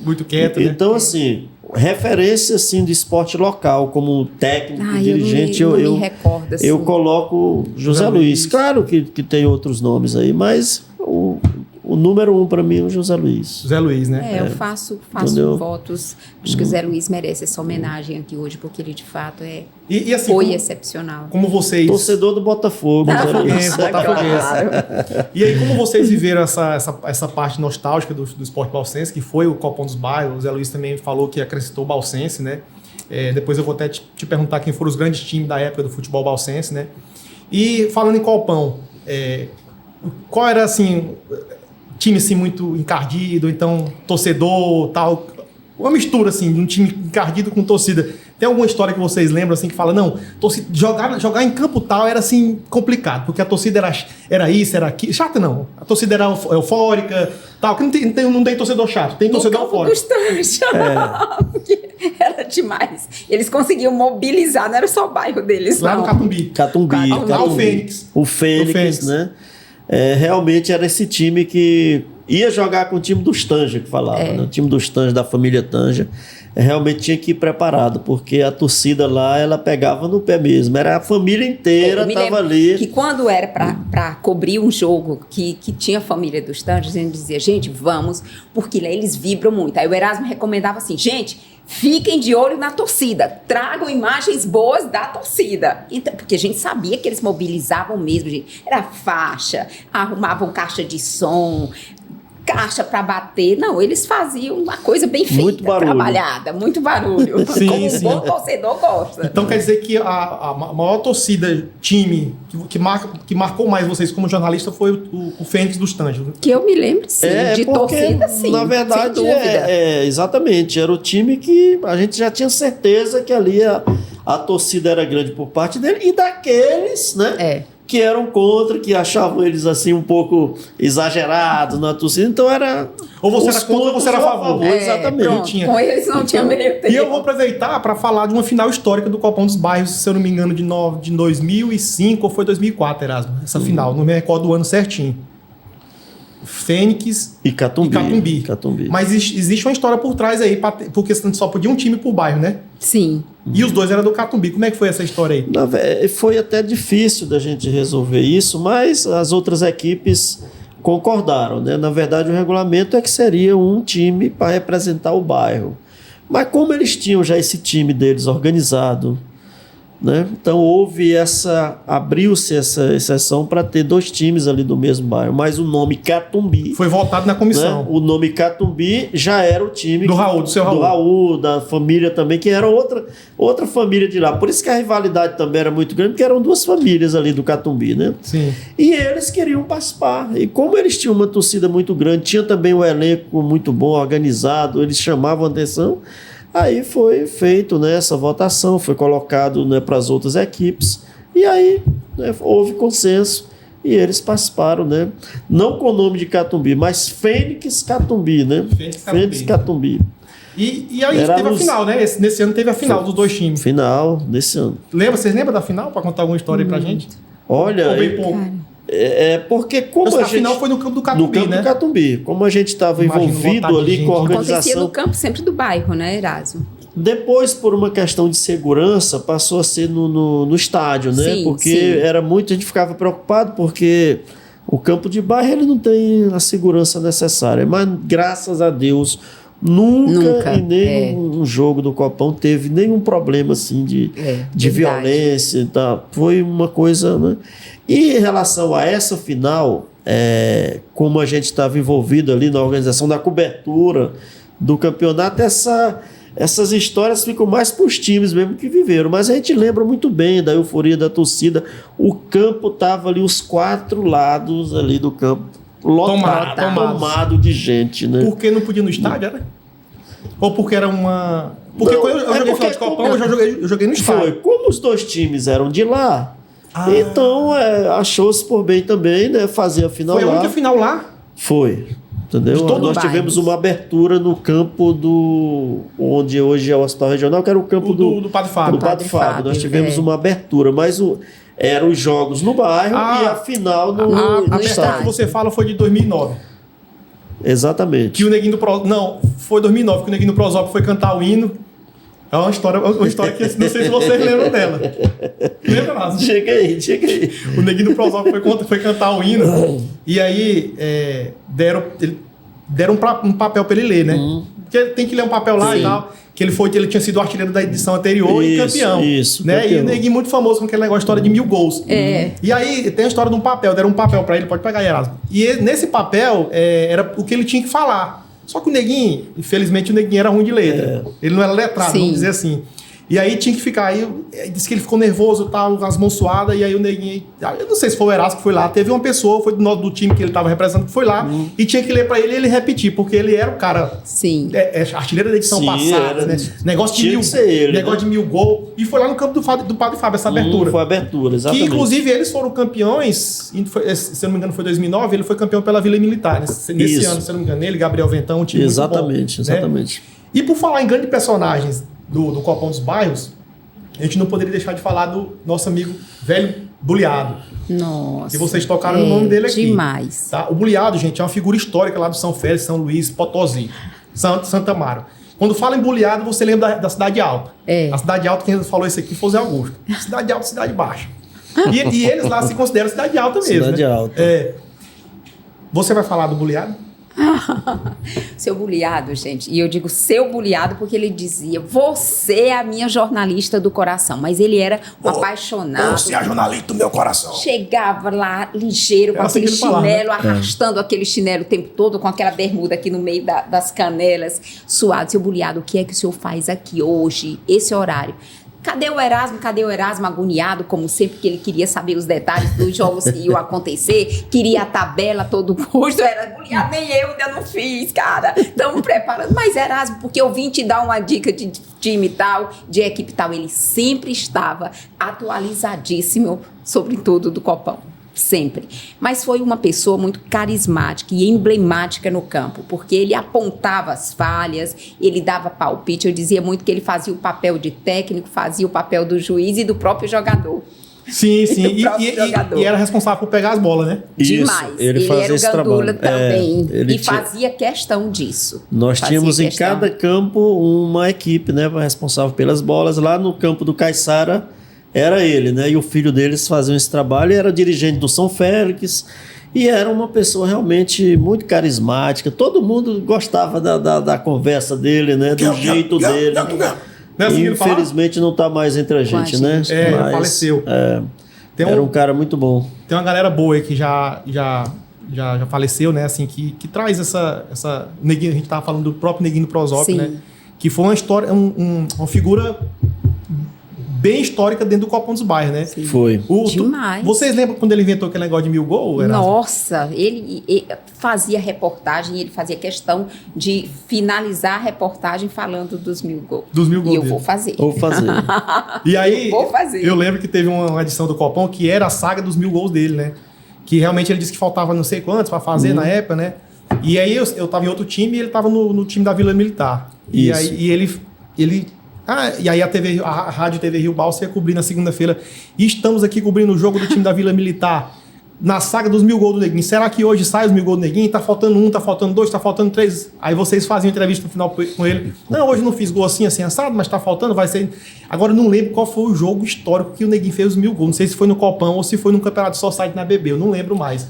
Muito quieto, né? Então, assim, referência assim, do esporte local, como técnico e Eu dirigente, não me recordo, assim. eu coloco José Luiz. Claro que tem outros nomes aí, mas o número 1 para mim é o José Luiz. Zé Luiz, né? Eu faço Entendeu? votos. Acho que o Zé Luiz merece essa homenagem aqui hoje, porque ele de fato E assim, foi excepcional. como vocês... Torcedor do Botafogo, José Luiz. Botafoguense. E aí, como vocês viveram essa parte nostálgica do esporte balsense, que foi o Copão dos Bairros, o Zé Luiz também falou que acrescentou o balsense, né? Depois eu vou até te perguntar quem foram os grandes times da época do futebol balsense, né? E falando em Copão, qual era, assim, time assim, muito encardido, então torcedor, tal, uma mistura assim, de um time encardido com torcida. Tem alguma história que vocês lembram assim que fala, não, jogar em campo tal era assim complicado, porque a torcida era isso, era aquilo. Chata não. A torcida era eufórica, tal, que não tem torcedor chato, tem torcedor eufórico. Porque era demais. Eles conseguiam mobilizar, não era só o bairro deles, Lá não. no Catumbi. Catumbi. O Fênix. O Fênix, né? Realmente era esse time que ia jogar com o time dos Tanja, que falava, né? O time dos Tanja, da família Tanja. Realmente tinha que ir preparado, porque a torcida lá, ela pegava no pé mesmo. Era a família inteira, estava ali. Que quando era para cobrir um jogo que tinha a família dos Tantos, a gente dizia, gente, vamos, porque lá eles vibram muito. Aí o Erasmo recomendava assim, gente, fiquem de olho na torcida, tragam imagens boas da torcida. Então, porque a gente sabia que eles mobilizavam mesmo, gente. Era faixa, arrumavam caixa de som, caixa para bater. Não, eles faziam uma coisa bem feita, muito barulho. Trabalhada, muito barulho. Sim, como um sim. bom torcedor gosta. Então quer dizer que a maior torcida, time, que marcou mais vocês como jornalista foi o Fênix dos Tanjos. Que eu me lembro, sim, de porque, torcida, sim. Na verdade, sem dúvida. Exatamente. Era o time que a gente já tinha certeza que ali a torcida era grande por parte dele e daqueles, né? que eram contra, que achavam eles assim um pouco exagerados na torcida. Então era... Ou você era contra ou você era a favor. Exatamente. Pronto, com eles não tinha meio tempo. E eu vou aproveitar para falar de uma final histórica do Copão dos Bairros, se eu não me engano, de 2005 ou foi 2004, Erasmo. Essa final, não me recordo do ano certinho. Fênix e Catumbi. Mas existe uma história por trás aí, porque só podia um time por bairro, né? Sim. E os dois eram do Catumbi. Como é que foi essa história aí? Foi até difícil da gente resolver isso, mas as outras equipes concordaram, né? Na verdade, o regulamento é que seria um time para representar o bairro. Mas como eles tinham já esse time deles organizado, né? Então abriu-se essa exceção para ter 2 times ali do mesmo bairro, mas o nome Catumbi foi votado na comissão, né? O nome Catumbi já era o time do Raul, do seu Raul. Do Raul, da família também, que era outra família de lá. Por isso que a rivalidade também era muito grande, porque eram 2 famílias ali do Catumbi, né? Sim. E eles queriam participar, e como eles tinham uma torcida muito grande, tinha também um elenco muito bom, organizado, eles chamavam a atenção. Aí foi feito, né, essa votação, foi colocado, né, para as outras equipes, e aí, né, houve consenso e eles participaram, né? Não com o nome de Catumbi, mas Fênix Catumbi, né? Fênix Catumbi. E aí teve a final, né? Nesse ano teve a final dos 2 times. Final, nesse ano. Vocês lembram da final? Para contar alguma história aí pra gente? Olha, ou bem pouco. Porque como a final foi no campo do Catumbi, no campo né? do Catumbi. Como a gente estava envolvido ali com a organização... Acontecia no campo sempre do bairro, né, Erasmo? Depois, por uma questão de segurança, passou a ser no estádio, né? Sim, porque era muito... A gente ficava preocupado porque o campo de bairro ele não tem a segurança necessária. Mas, graças a Deus, nunca em nenhum jogo do Copão teve nenhum problema assim de violência e tal. Foi uma coisa... Né? E em relação a essa final, como a gente estava envolvido ali na organização da cobertura do campeonato, essas histórias ficam mais para os times mesmo que viveram. Mas a gente lembra muito bem da euforia da torcida. O campo estava ali, os 4 lados ali do campo, tomado de gente. Né? Porque não podia ir no estádio, era? Ou porque era uma... Porque não, quando eu joguei final de Copão, eu joguei no estádio. Foi. Como os 2 times eram de lá... Então, achou-se por bem também, né, fazer a final lá. Foi a única final lá? Foi, entendeu? Nós tivemos uma abertura no campo onde hoje é o Hospital Regional, que era o campo do Padre Fábio. Do Padre Fábio. Nós tivemos uma abertura, mas eram os jogos no bairro e a final no abertura estádio. Que você fala foi de 2009. Exatamente. Que o Neguinho do Prosópio... Não, foi 2009 que o Neguinho do Prosópio foi cantar o hino. É uma história que não sei se vocês lembram dela. Lembra, Márcio? Chega aí. O Neguinho do Prosópio foi cantar o hino. E aí deram um papel para ele ler, né? Porque ele tem que ler um papel lá e tal. Que ele tinha sido artilheiro da edição anterior e campeão. Isso, né? campeão. E o Neguinho muito famoso com aquele negócio, história de 1000 gols. E aí tem a história de um papel, deram um papel para ele, pode pegar aí, Erasmo. E nesse papel era o que ele tinha que falar. Só que o Neguinho, infelizmente o Neguinho era ruim de letra. Ele não era letrado, vamos dizer assim. E aí tinha que ficar, aí disse que ele ficou nervoso, tal, as mãos suadas, e aí o Neguinho, eu não sei se foi o Erasmo que foi lá, teve uma pessoa, foi do time que ele estava representando, que foi lá, e tinha que ler para ele e ele repetir, porque ele era o cara, artilheiro da edição passada, né? Negócio de 1000 gols, e foi lá no campo do Padre Fábio, essa abertura. Foi a abertura, exatamente. Que inclusive eles foram campeões, se eu não me engano foi 2009, ele foi campeão pela Vila Militar, nesse ano, se eu não me engano, ele, Gabriel Ventão, um time muito bom, exatamente. Né? E por falar em grandes personagens do Copão dos Bairros, a gente não poderia deixar de falar do nosso amigo Velho Buliado. Nossa. Que vocês tocaram no nome dele aqui. Demais. Tá? O Buliado, gente, é uma figura histórica lá do São Félix, São Luís, Potosí, Santa Amaro. Quando fala em Buliado, você lembra da Cidade Alta. A Cidade Alta, quem falou isso aqui foi o Zé Augusto. Cidade Alta, Cidade Baixa. E eles lá se consideram Cidade Alta mesmo. Cidade Alta. Você vai falar do Buliado? Seu Buliado, gente, e eu digo seu Buliado porque ele dizia, você é a minha jornalista do coração, mas ele era um apaixonado. Você é a jornalista do meu coração. Chegava lá ligeiro com aquele chinelo, arrastando aquele chinelo o tempo todo, com aquela bermuda aqui no meio das canelas, suado. Seu Buliado, o que é que o senhor faz aqui hoje, esse horário? Cadê o Erasmo? Cadê o Erasmo agoniado, como sempre, que ele queria saber os detalhes dos jogos que iam acontecer, queria a tabela a todo custo, era agoniado, nem eu ainda não fiz, cara. Estamos preparando. Mas Erasmo, porque eu vim te dar uma dica de time tal, de equipe tal. Ele sempre estava atualizadíssimo sobre tudo do Copão. Sempre. Mas foi uma pessoa muito carismática e emblemática no campo, porque ele apontava as falhas, ele dava palpite. Eu dizia muito que ele fazia o papel de técnico, fazia o papel do juiz e do próprio jogador. Sim. E era responsável por pegar as bolas, né? Demais. Isso, ele fazia era o esse gandula trabalho. também. E fazia questão disso. Nós tínhamos em cada campo uma equipe, né, responsável pelas bolas. Lá no campo do Caiçara era ele, né? E o filho deles faziam esse trabalho. Era dirigente do São Félix e era uma pessoa realmente muito carismática. Todo mundo gostava da conversa dele, né? Do jeito dele. E, infelizmente não está mais entre a gente, né? Mas, faleceu. Era um cara muito bom. Tem uma galera boa aí que já faleceu, né? Assim, que traz essa Neguinho, a gente estava falando do próprio Neguinho do Prosópio, né? Que foi uma história, uma figura bem histórica dentro do Copão dos Bairros, né? Sim. Foi. Demais. Vocês lembram quando ele inventou aquele negócio de 1000 gols? Nossa, ele fazia reportagem, ele fazia questão de finalizar a reportagem falando dos 1000 gols. Dos 1000 gols. E eu vou fazer. Vou fazer. E aí, vou fazer. Eu lembro que teve uma edição do Copão que era a saga dos 1000 gols dele, né? Que realmente ele disse que faltava não sei quantos para fazer na época, né? E aí eu tava em outro time e ele tava no time da Vila Militar. Isso. E aí e aí a Rádio TV Rio Balsa ia cobrir na segunda-feira. E estamos aqui cobrindo o jogo do time da Vila Militar. Na saga dos 1000 gols do Neguinho. Será que hoje sai os 1000 gols do Neguinho? Tá faltando 1, tá faltando 2, tá faltando 3. Aí vocês fazem entrevista no final com ele. Não, hoje não fiz gol assim assado, mas tá faltando, vai ser... Agora eu não lembro qual foi o jogo histórico que o Neguinho fez os 1000 gols. Não sei se foi no Copão ou se foi no Campeonato Society na BB. Eu não lembro mais.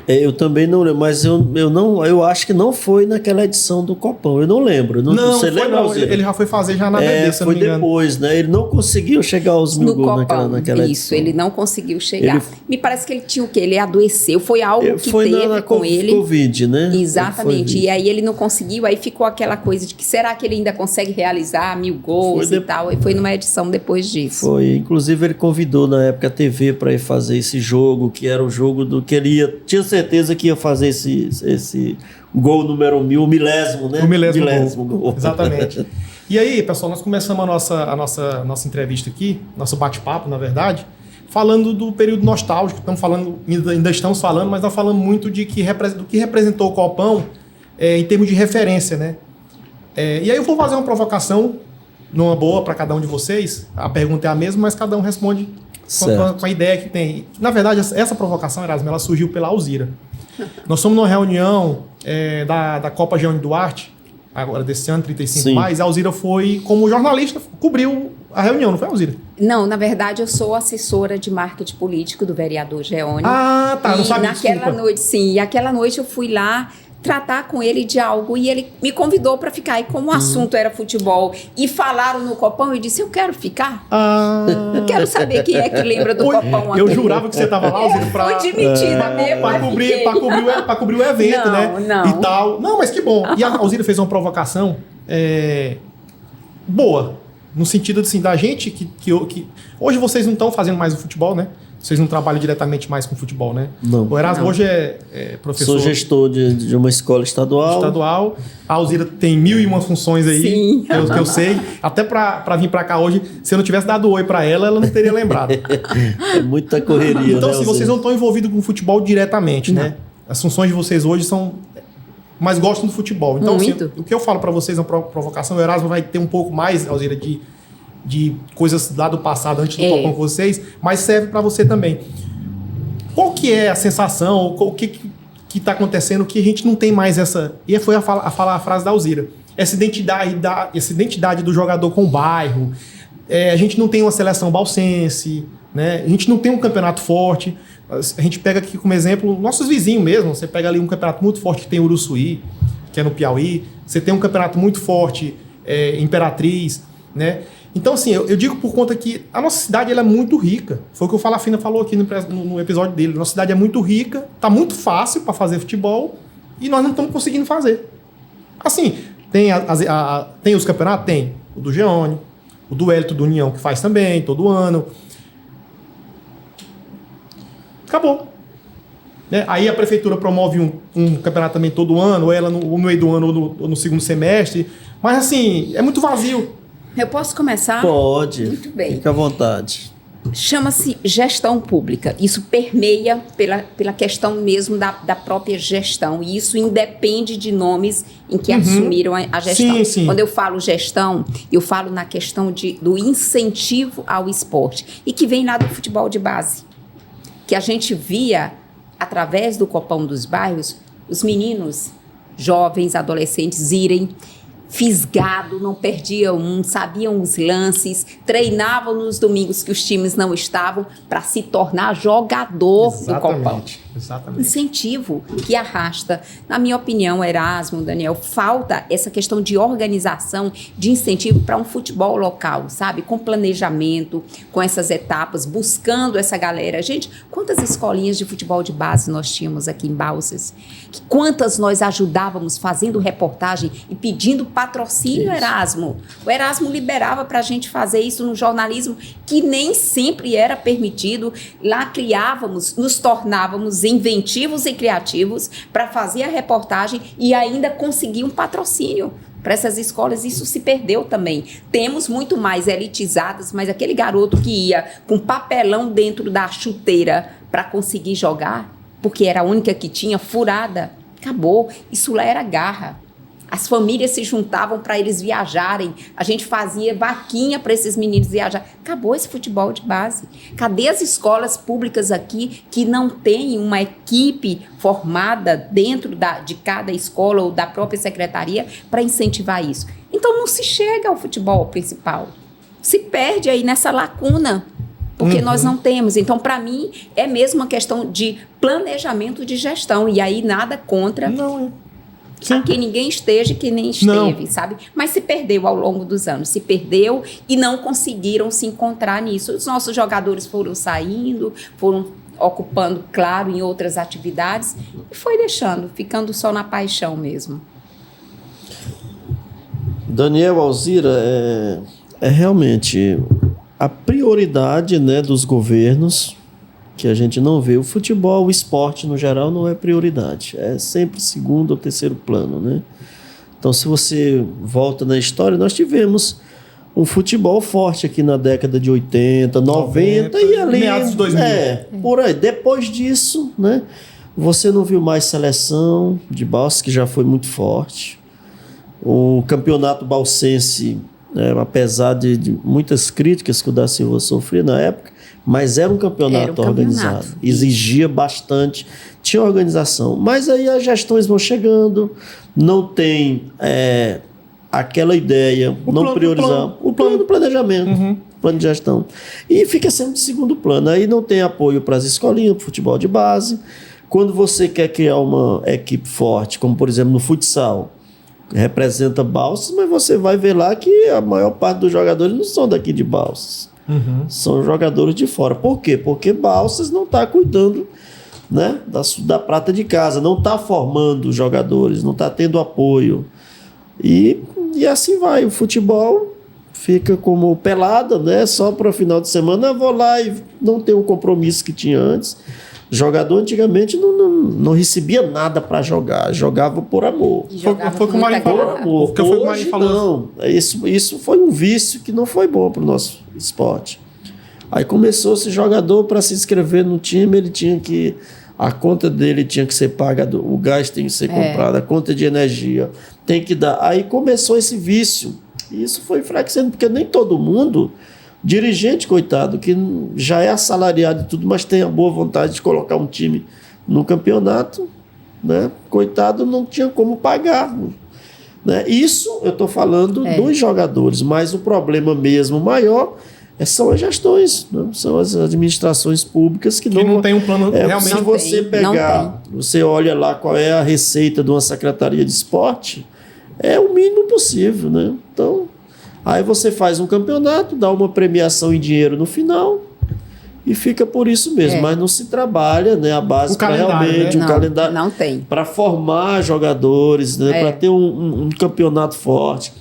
Eu também não lembro, mas eu acho que não foi naquela edição do Copão. Eu não lembro. Você lembra? Não, ele já foi fazer já na BB, se eu não me engano. Foi depois, né? Ele não conseguiu chegar aos 1000 gols naquela edição. Isso, ele não conseguiu chegar. Me parece que ele tinha o quê? Ele adoeceu, foi algo que teve com ele. Covid, né? Exatamente. E aí ele não conseguiu, aí ficou aquela coisa de que será que ele ainda consegue realizar 1000 gols e tal? E foi numa edição depois disso. Foi. Inclusive ele convidou na época a TV para ir fazer esse jogo, que era o jogo do que ele ia... Tinha certeza que ia fazer esse gol número 1000, o milésimo, né? O milésimo gol. Exatamente. E aí, pessoal, nós começamos a nossa entrevista aqui, nosso bate-papo, na verdade, falando do período nostálgico. Ainda estamos falando, mas nós falamos muito do que representou o Copão em termos de referência, né? E aí eu vou fazer uma provocação, numa boa, para cada um de vocês. A pergunta é a mesma, mas cada um responde com a ideia que tem. Na verdade, essa provocação, Erasmo, ela surgiu pela Alzira. Nós somos numa reunião da Copa Jeane Duarte, agora desse ano, 35 mais. A Alzira foi, como jornalista, cobriu a reunião, não foi, Alzira? Não, na verdade, eu sou assessora de marketing político do vereador Geone. Ah, tá, não sabia. Naquela noite, e aquela noite eu fui lá tratar com ele de algo e ele me convidou para ficar. E como o assunto era futebol e falaram no Copão, eu disse, eu quero ficar. Eu quero saber quem é que lembra do Copão aqui. Eu jurava que você estava lá, Alzira, fui demitida mesmo. Para cobrir o evento, né? Não. E tal. Não, mas que bom. E a Alzira fez uma provocação boa, no sentido assim, da gente que hoje vocês não estão fazendo mais o futebol, né? Vocês não trabalham diretamente mais com futebol, né? Não. O Erasmo hoje é professor. Sou gestor de uma escola estadual. A Alzira tem 1001 funções aí, Sim. que eu sei. Até para vir para cá hoje, se eu não tivesse dado oi para ela não teria lembrado. É muita correria, então, né, se vocês não estão envolvidos com futebol diretamente, né? As funções de vocês hoje são... Mas gostam do futebol. Então, assim, o que eu falo para vocês é uma provocação. O Erasmo vai ter um pouco mais, Alzira, de coisas lá do passado, antes do Copão com vocês, mas serve para você também. Qual que é a sensação, o que está acontecendo que a gente não tem mais essa... E foi a frase da Alzira. Essa identidade do jogador com o bairro. A gente não tem uma seleção balsense, né? A gente não tem um campeonato forte. A gente pega aqui como exemplo nossos vizinhos mesmo. Você pega ali um campeonato muito forte que tem Uruçuí, que é no Piauí. Você tem um campeonato muito forte, Imperatriz, né? Então, assim, eu digo por conta que a nossa cidade ela é muito rica. Foi o que o Falafina falou aqui no episódio dele. Nossa cidade é muito rica, tá muito fácil para fazer futebol e nós não estamos conseguindo fazer. Assim, tem os campeonatos? Tem. O do Geone, o do Hélito do União, que faz também, todo ano. Acabou. Né? Aí a prefeitura promove um campeonato também todo ano, ou ela no meio do ano ou no segundo semestre. Mas, assim, é muito vazio. Eu posso começar? Pode. Muito bem. Fica à vontade. Chama-se gestão pública. Isso permeia pela questão mesmo da própria gestão. E isso independe de nomes em que assumiram a gestão. Sim, sim. Quando eu falo gestão, eu falo na questão do incentivo ao esporte. E que vem lá do futebol de base. Que a gente via, através do Copão dos Bairros, os meninos, jovens, adolescentes irem fisgado, não perdiam sabiam os lances, treinavam nos domingos que os times não estavam para se tornar jogador do Copão. Exatamente. Incentivo que arrasta. Na minha opinião, Erasmo, Daniel, falta essa questão de organização, de incentivo para um futebol local, sabe? Com planejamento, com essas etapas, buscando essa galera. Gente, quantas escolinhas de futebol de base nós tínhamos aqui em Balsas? Quantas nós ajudávamos fazendo reportagem e pedindo patrocínio, Erasmo? O Erasmo liberava para a gente fazer isso no jornalismo, que nem sempre era permitido. Lá criávamos, nos tornávamos inventivos e criativos para fazer a reportagem e ainda conseguir um patrocínio para essas escolas. Isso se perdeu também. Temos muito mais elitizadas, mas aquele garoto que ia com papelão dentro da chuteira para conseguir jogar, porque era a única que tinha, furada, acabou. Isso lá era garra. As famílias se juntavam para eles viajarem. A gente fazia vaquinha para esses meninos viajar. Acabou esse futebol de base. Cadê as escolas públicas aqui que não têm uma equipe formada dentro de cada escola ou da própria secretaria para incentivar isso? Então não se chega ao futebol principal. Se perde aí nessa lacuna, porque nós não temos. Então, para mim, é mesmo uma questão de planejamento de gestão. E aí nada contra... Não, Aqui ninguém esteja que nem esteve, sabe? Mas se perdeu ao longo dos anos, se perdeu e não conseguiram se encontrar nisso. Os nossos jogadores foram saindo, foram ocupando, claro, em outras atividades e foi deixando, ficando só na paixão mesmo. Daniel, Alzira, é realmente a prioridade, né, dos governos que a gente não vê. O futebol, o esporte no geral não é prioridade, é sempre segundo ou terceiro plano, né? Então, se você volta na história, nós tivemos um futebol forte aqui na década de 80, 90 e ali... meados de 2000. Por aí. Depois disso, né, você não viu mais seleção de Balsas, que já foi muito forte. O campeonato balsense, apesar de muitas críticas que o da Silva sofria na época, mas era um campeonato organizado, exigia bastante, tinha organização. Mas aí as gestões vão chegando, não tem aquela ideia, priorizar o plano do planejamento, plano de gestão. E fica sempre de segundo plano. Aí não tem apoio para as escolinhas, para o futebol de base. Quando você quer criar uma equipe forte, como por exemplo no futsal, representa Balsas, mas você vai ver lá que a maior parte dos jogadores não são daqui de Balsas. São jogadores de fora. Por quê? Porque Balsas não está cuidando, né, da prata de casa, não está formando jogadores, não está tendo apoio. E assim vai. O futebol fica como pelada, né, só para o final de semana. Eu vou lá e não tem o compromisso que tinha antes. Jogador antigamente não recebia nada para jogar, jogava por amor. Foi como a por amor. Hoje não. Isso foi um vício que não foi bom para o nosso esporte. Aí começou esse jogador, para se inscrever no time, ele tinha que... A conta dele tinha que ser paga, o gás tem que ser comprado, a conta de energia tem que dar. Aí começou esse vício. E isso foi enfraquecendo, porque nem todo mundo... Dirigente, coitado, que já é assalariado e tudo, mas tem a boa vontade de colocar um time no campeonato, né? Coitado, não tinha como pagar, né? Isso eu estou falando dos jogadores, mas o problema mesmo maior são as gestões, né? São as administrações públicas que não tem um plano realmente. Se você pegar, você olha lá qual é a receita de uma secretaria de esporte, é o mínimo possível, né? Então... Aí você faz um campeonato, dá uma premiação em dinheiro no final e fica por isso mesmo. Mas não se trabalha, né, a base para realmente um calendário. Não tem. Para formar jogadores, né, para ter um campeonato forte,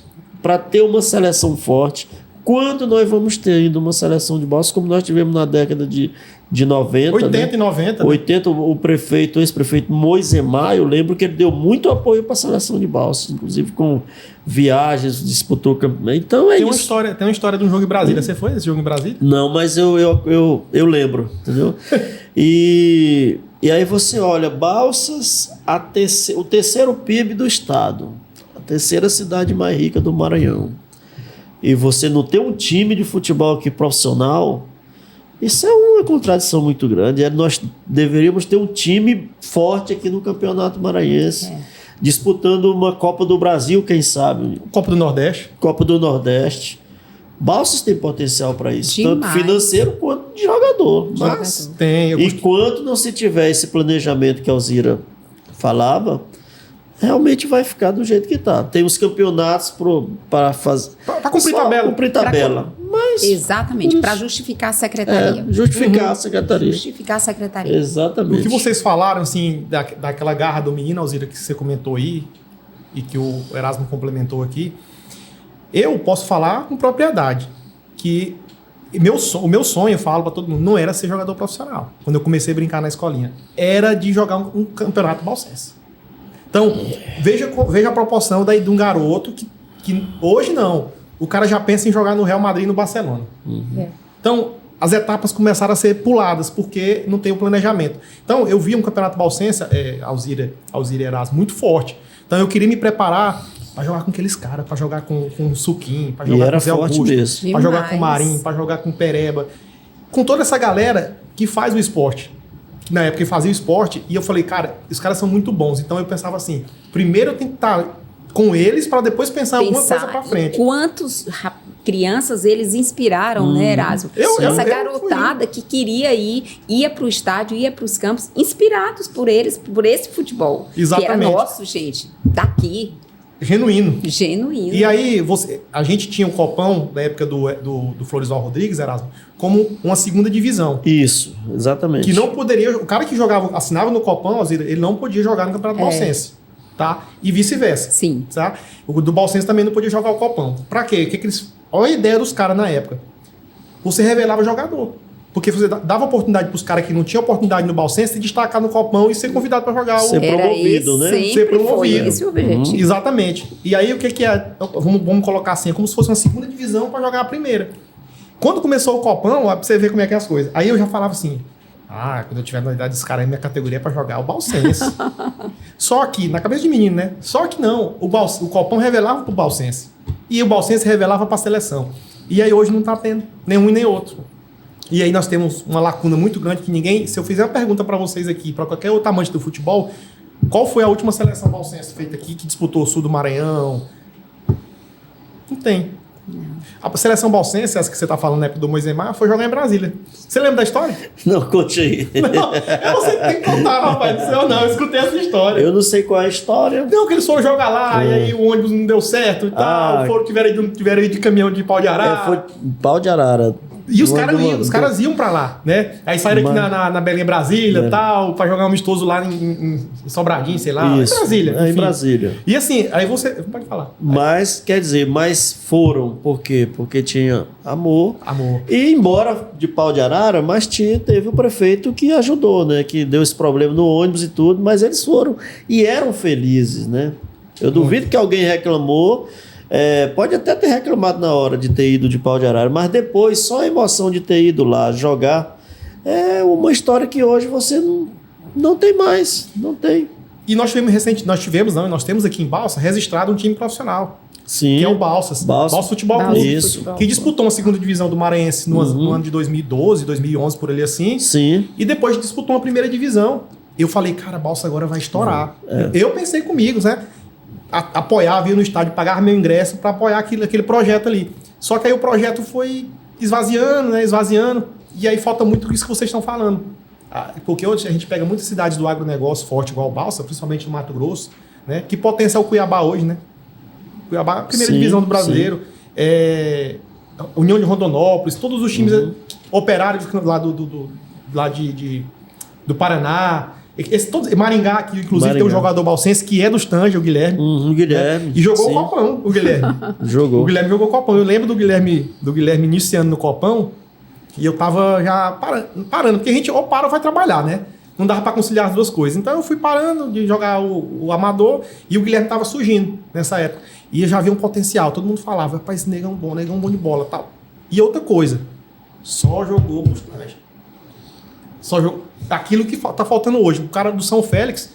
para ter uma seleção forte. Quando nós vamos ter ainda uma seleção de Balsas como nós tivemos na década de de 90. 80 né? e 90. 80, o prefeito, ex-prefeito Moisemar, eu lembro que ele deu muito apoio para a seleção de Balsas, inclusive com viagens, disputou campeonato. Então Tem uma história de um jogo em Brasília. Você foi nesse jogo em Brasília? Não, mas eu lembro, entendeu? E aí você olha, Balsas, o terceiro PIB do estado, a terceira cidade mais rica do Maranhão. E você não ter um time de futebol aqui profissional, isso é uma contradição muito grande. Nós deveríamos ter um time forte aqui no Campeonato Maranhense, disputando uma Copa do Brasil, quem sabe? Copa do Nordeste. Copa do Nordeste. Balsas tem potencial para isso, Demais. tanto financeiro quanto de jogador. Mas Tem. enquanto não se tiver esse planejamento que a Alzira falava, realmente vai ficar do jeito que está. Tem os campeonatos para fazer. Para cumprir tabela. Cumprir tabela. Mas Exatamente, para justificar a secretaria. justificar a secretaria. Justificar a secretaria. Exatamente. O que vocês falaram, assim, daquela garra do menino, Alzira, que você comentou aí, e que o Erasmo complementou aqui, eu posso falar com propriedade que o meu sonho, eu falo para todo mundo, não era ser jogador profissional. Quando eu comecei a brincar na escolinha, era de jogar um campeonato balsense. Então, veja a proporção daí de um garoto que hoje não. O cara já pensa em jogar no Real Madrid e no Barcelona. Então, as etapas começaram a ser puladas, porque não tem o planejamento. Então, eu vi um campeonato balsense, Alzira e Erasmo, muito forte. Então, eu queria me preparar para jogar com aqueles caras, para jogar com o Suquim, para jogar com o Zé Augusto, para jogar com o Marinho, para jogar com o Pereba. Com toda essa galera que faz o esporte. Na época eu fazia o esporte, e eu falei, cara, os caras são muito bons. Então eu pensava assim, primeiro eu tenho que estar com eles para depois pensar alguma coisa para frente. Quantos crianças eles inspiraram, né, Erasmo? Essa garotada que queria ia para o estádio, ia para os campos, inspirados por eles, por esse futebol. Exatamente. Que era nosso, gente, daqui. Genuíno. Genuíno. E aí, a gente tinha o Copão, da época do Floresval Rodrigues, Erasmo, como uma segunda divisão. Isso, exatamente. Que não poderia... O cara que assinava no Copão, ele não podia jogar no Campeonato Balsense. Tá? E vice-versa. Sim. Tá? O do Balsense também não podia jogar o Copão. Pra quê? Olha a ideia dos caras na época. Você revelava jogador. Porque você dava oportunidade pros caras que não tinham oportunidade no Balsense se destacar no Copão e ser convidado para jogar Ser promovido, né? Ser promovido. Foi esse o objetivo. Exatamente. E aí o que é? Vamos colocar assim, é como se fosse uma segunda divisão para jogar a primeira. Quando começou o Copão, ó, pra você ver como é que é as coisas. Aí eu já falava assim, quando eu tiver na idade desse cara aí, minha categoria é para jogar o Balsense. Só que, na cabeça de menino, né? Só que não, o Copão revelava pro Balsense. E o Balsense revelava pra seleção. E aí hoje não tá tendo nenhum e nem outro. E aí nós temos uma lacuna muito grande que ninguém... Se eu fizer uma pergunta para vocês aqui, para qualquer outro amante do futebol, qual foi a última seleção balsense feita aqui que disputou o sul do Maranhão? Não tem. Não. A seleção balsense, essa que você está falando na época do Moisemar, foi jogar em Brasília. Você lembra da história? Não, conte aí. Não, eu não sei o que tem que contar, rapaz. Eu escutei essa história. Eu não sei qual é a história. Não, que eles foram jogar lá, e aí o ônibus não deu certo e tal. Tiveram ido de caminhão de pau de arara. Foi pau de arara. E os caras iam pra lá, né? Aí saíram aqui na Belém, Brasília e tal, pra jogar um amistoso lá em Sobradinho, sei lá. Isso, em Brasília. em Brasília. E assim, aí você... Pode falar. Mas, quer dizer, foram. Por quê? Porque tinha amor. E embora de pau de arara, mas teve o prefeito que ajudou, né? Que deu esse problema no ônibus e tudo, mas eles foram. E eram felizes, né? Eu duvido que alguém reclamou. Pode até ter reclamado na hora de ter ido de pau de arara, mas depois só a emoção de ter ido lá jogar é uma história que hoje você não tem mais, não tem. E nós temos aqui em Balsa registrado um time profissional. Sim. Que é o Balsas. Balsa Futebol Clube. Isso. Que disputou uma segunda divisão do Maranhense no ano de 2012, 2011, por ali assim. Sim. E depois disputou uma primeira divisão. Eu falei, cara, a Balsa agora vai estourar. Eu pensei comigo, né? Apoiava, ia no estádio, pagava meu ingresso para apoiar aquele projeto ali. Só que aí o projeto foi esvaziando, né? Esvaziando. E aí falta muito isso que vocês estão falando. Porque hoje a gente pega muitas cidades do agronegócio forte, igual Balsa, principalmente no Mato Grosso, né? Que potencia o Cuiabá hoje, né? Cuiabá, primeira divisão do brasileiro. União de Rondonópolis, todos os times operários lá do Paraná. Maringá, que inclusive tem um jogador balsense que é do Stanja, o Guilherme. O Guilherme. Né? E jogou o Copão, o Guilherme. Jogou. O Guilherme jogou o Copão. Eu lembro do Guilherme iniciando no Copão. E eu tava já parando, porque a gente ou para ou vai trabalhar, né? Não dava para conciliar as duas coisas. Então eu fui parando de jogar o amador e o Guilherme tava surgindo nessa época. E eu já vi um potencial. Todo mundo falava, rapaz, esse negão bom de bola e tal. E outra coisa, só jogou postagem. Só jogou. Aquilo que tá faltando hoje. O cara do São Félix,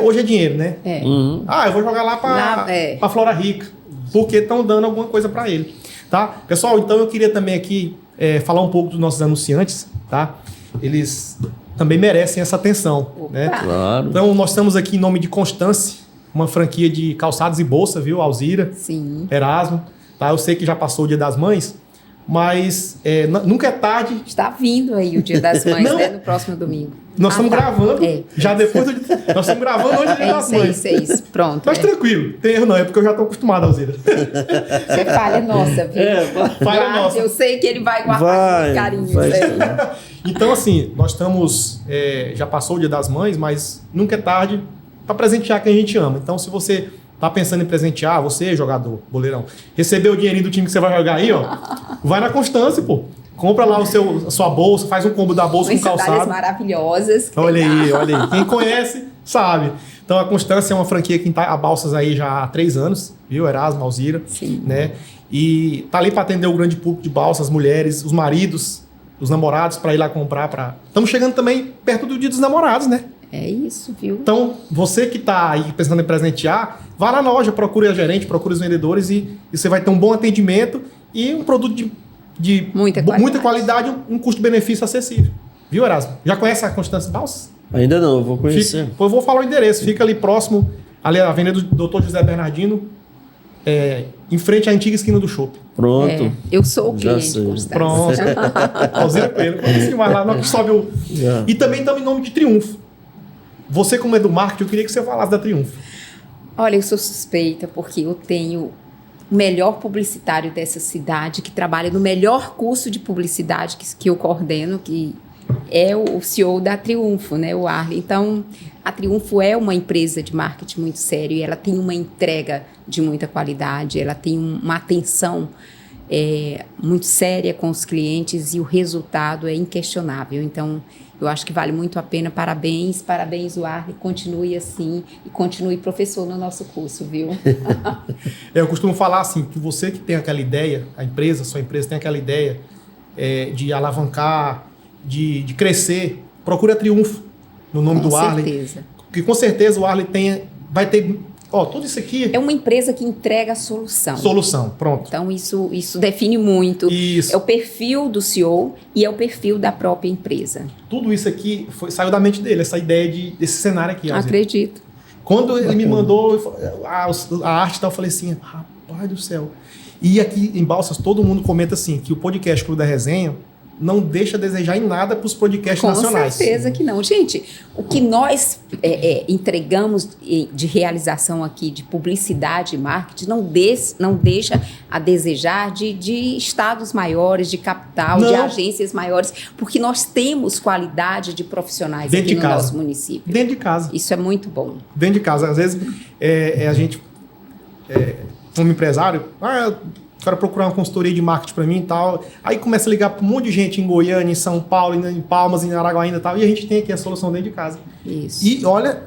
hoje é dinheiro, né? Uhum. Eu vou jogar lá pra Flora Rica, porque estão dando alguma coisa para ele. Tá? Pessoal, então eu queria também aqui falar um pouco dos nossos anunciantes, tá? Eles também merecem essa atenção, né? Claro. Então nós estamos aqui em nome de Constance, uma franquia de calçados e bolsa, viu? Alzira, Sim. Erasmo, tá? Eu sei que já passou o Dia das Mães, mas nunca é tarde. Está vindo aí o Dia das Mães, né? No próximo domingo. Nós estamos gravando, já depois nós estamos gravando hoje o Dia das Mães. É isso, pronto. Mas tranquilo, tem erro não, é porque eu já estou acostumado, Alzira. Você falha nossa, viu? Falha nossa. Eu sei que ele vai guardar com carinho. Então, assim, nós estamos... já passou o Dia das Mães, mas nunca é tarde para presentear quem a gente ama. Então, se você tá pensando em presentear, você, jogador, boleirão, recebeu o dinheirinho do time que você vai jogar aí, ó, vai na Constância, pô. Compra lá a sua bolsa, faz um combo da bolsa com calçado. Maravilhosas. Olha aí. Quem conhece, sabe. Então, a Constância é uma franquia que está a balsas aí já há 3 anos, viu? Erasmo, Alzira. Sim. Né? E tá ali para atender o grande público de balsas, as mulheres, os maridos, os namorados, para ir lá comprar. Estamos chegando também perto do Dia dos Namorados, né? É isso, viu? Então, você que está aí pensando em presentear, vá lá na loja, procure a gerente, procure os vendedores e você vai ter um bom atendimento e um produto de muita qualidade, um custo-benefício acessível. Viu, Erasmo? Já conhece a Constância Balsas? Ainda não, eu vou conhecer. Eu vou falar o endereço. Fica ali próximo, ali a Avenida do Dr. José Bernardino, em frente à antiga esquina do shopping. Pronto. Eu sou o cliente, Constância. Pronto. Alzira Coelho. Conheci mais lá, não sobe o... E também estamos em nome de Triunfo. Você, como é do marketing, eu queria que você falasse da Triunfo. Olha, eu sou suspeita porque eu tenho o melhor publicitário dessa cidade, que trabalha no melhor curso de publicidade que eu coordeno, que é o CEO da Triunfo, né, o Arley. Então, a Triunfo é uma empresa de marketing muito séria e ela tem uma entrega de muita qualidade, ela tem uma atenção muito séria com os clientes e o resultado é inquestionável. Então, eu acho que vale muito a pena. Parabéns, o Arley. Continue assim e continue professor no nosso curso, viu? Eu costumo falar assim, que você que tem aquela ideia, sua empresa tem aquela ideia de alavancar, de crescer, procure a Triunfo no nome do Arley. Com certeza. Porque com certeza o Arley vai ter... tudo isso aqui... É uma empresa que entrega a solução. Solução, pronto. Então, isso define muito. Isso. É o perfil do CEO e é o perfil da própria empresa. Tudo isso aqui saiu da mente dele, essa ideia desse cenário aqui. Acredito. Quando ele me mandou a arte e tal, eu falei assim, rapaz do céu. E aqui em Balsas, todo mundo comenta assim, que o podcast Clube da Resenha não deixa a desejar em nada para os podcasts nacionais. Com certeza que não. Gente, o que nós entregamos de realização aqui, de publicidade e marketing, não deixa a desejar de estados maiores, de capital, de agências maiores, porque nós temos qualidade de profissionais aqui no nosso município. Dentro de casa. Isso é muito bom. Dentro de casa. Às vezes, a gente, como empresário, quero procurar uma consultoria de marketing para mim e tal. Aí começa a ligar para um monte de gente em Goiânia, em São Paulo, em Palmas, em Araguaína e tal. E a gente tem aqui a solução dentro de casa. Isso. E olha,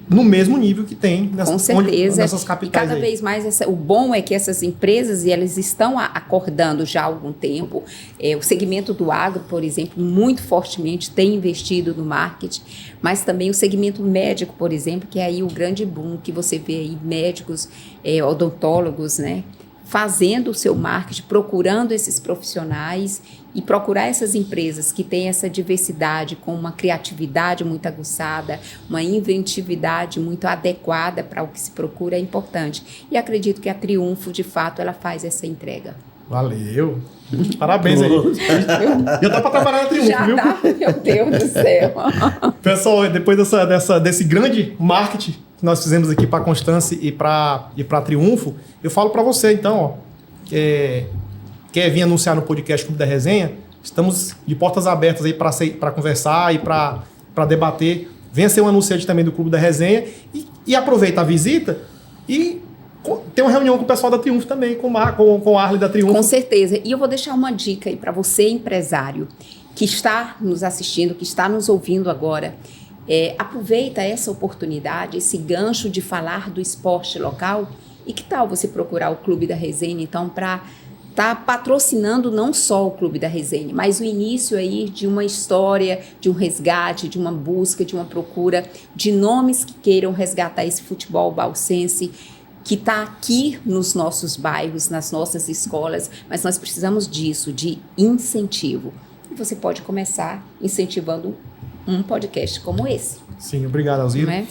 no mesmo nível que tem nessas capitais. E cada vez mais, o bom é que essas empresas, elas estão acordando já há algum tempo. O segmento do agro, por exemplo, muito fortemente tem investido no marketing, mas também o segmento médico, por exemplo, que é aí o grande boom que você vê aí, médicos, odontólogos, né? Fazendo o seu marketing, procurando esses profissionais e procurar essas empresas que têm essa diversidade com uma criatividade muito aguçada, uma inventividade muito adequada para o que se procura é importante. E acredito que a Triunfo, de fato, ela faz essa entrega. Valeu! Parabéns aí. Já dá para trabalhar na Triunfo, já viu? Dá, meu Deus do céu. Pessoal, depois desse grande marketing que nós fizemos aqui para a Constância e para a Triunfo, eu falo para você, então, quer vir anunciar no podcast Clube da Resenha, estamos de portas abertas aí para conversar e para debater. Venha ser um anunciante também do Clube da Resenha e aproveita a visita e Tem uma reunião com o pessoal da Triunfo também, com o Arley da Triunfo. Com certeza. E eu vou deixar uma dica aí para você, empresário, que está nos assistindo, que está nos ouvindo agora. Aproveita essa oportunidade, esse gancho de falar do esporte local. E que tal você procurar o Clube da Resenha, então, para estar patrocinando não só o Clube da Resenha, mas o início aí de uma história, de um resgate, de uma busca, de uma procura de nomes que queiram resgatar esse futebol balsense, que está aqui nos nossos bairros, nas nossas escolas, mas nós precisamos disso, de incentivo. E você pode começar incentivando um podcast como esse. Sim, obrigado, Alzira. Não é?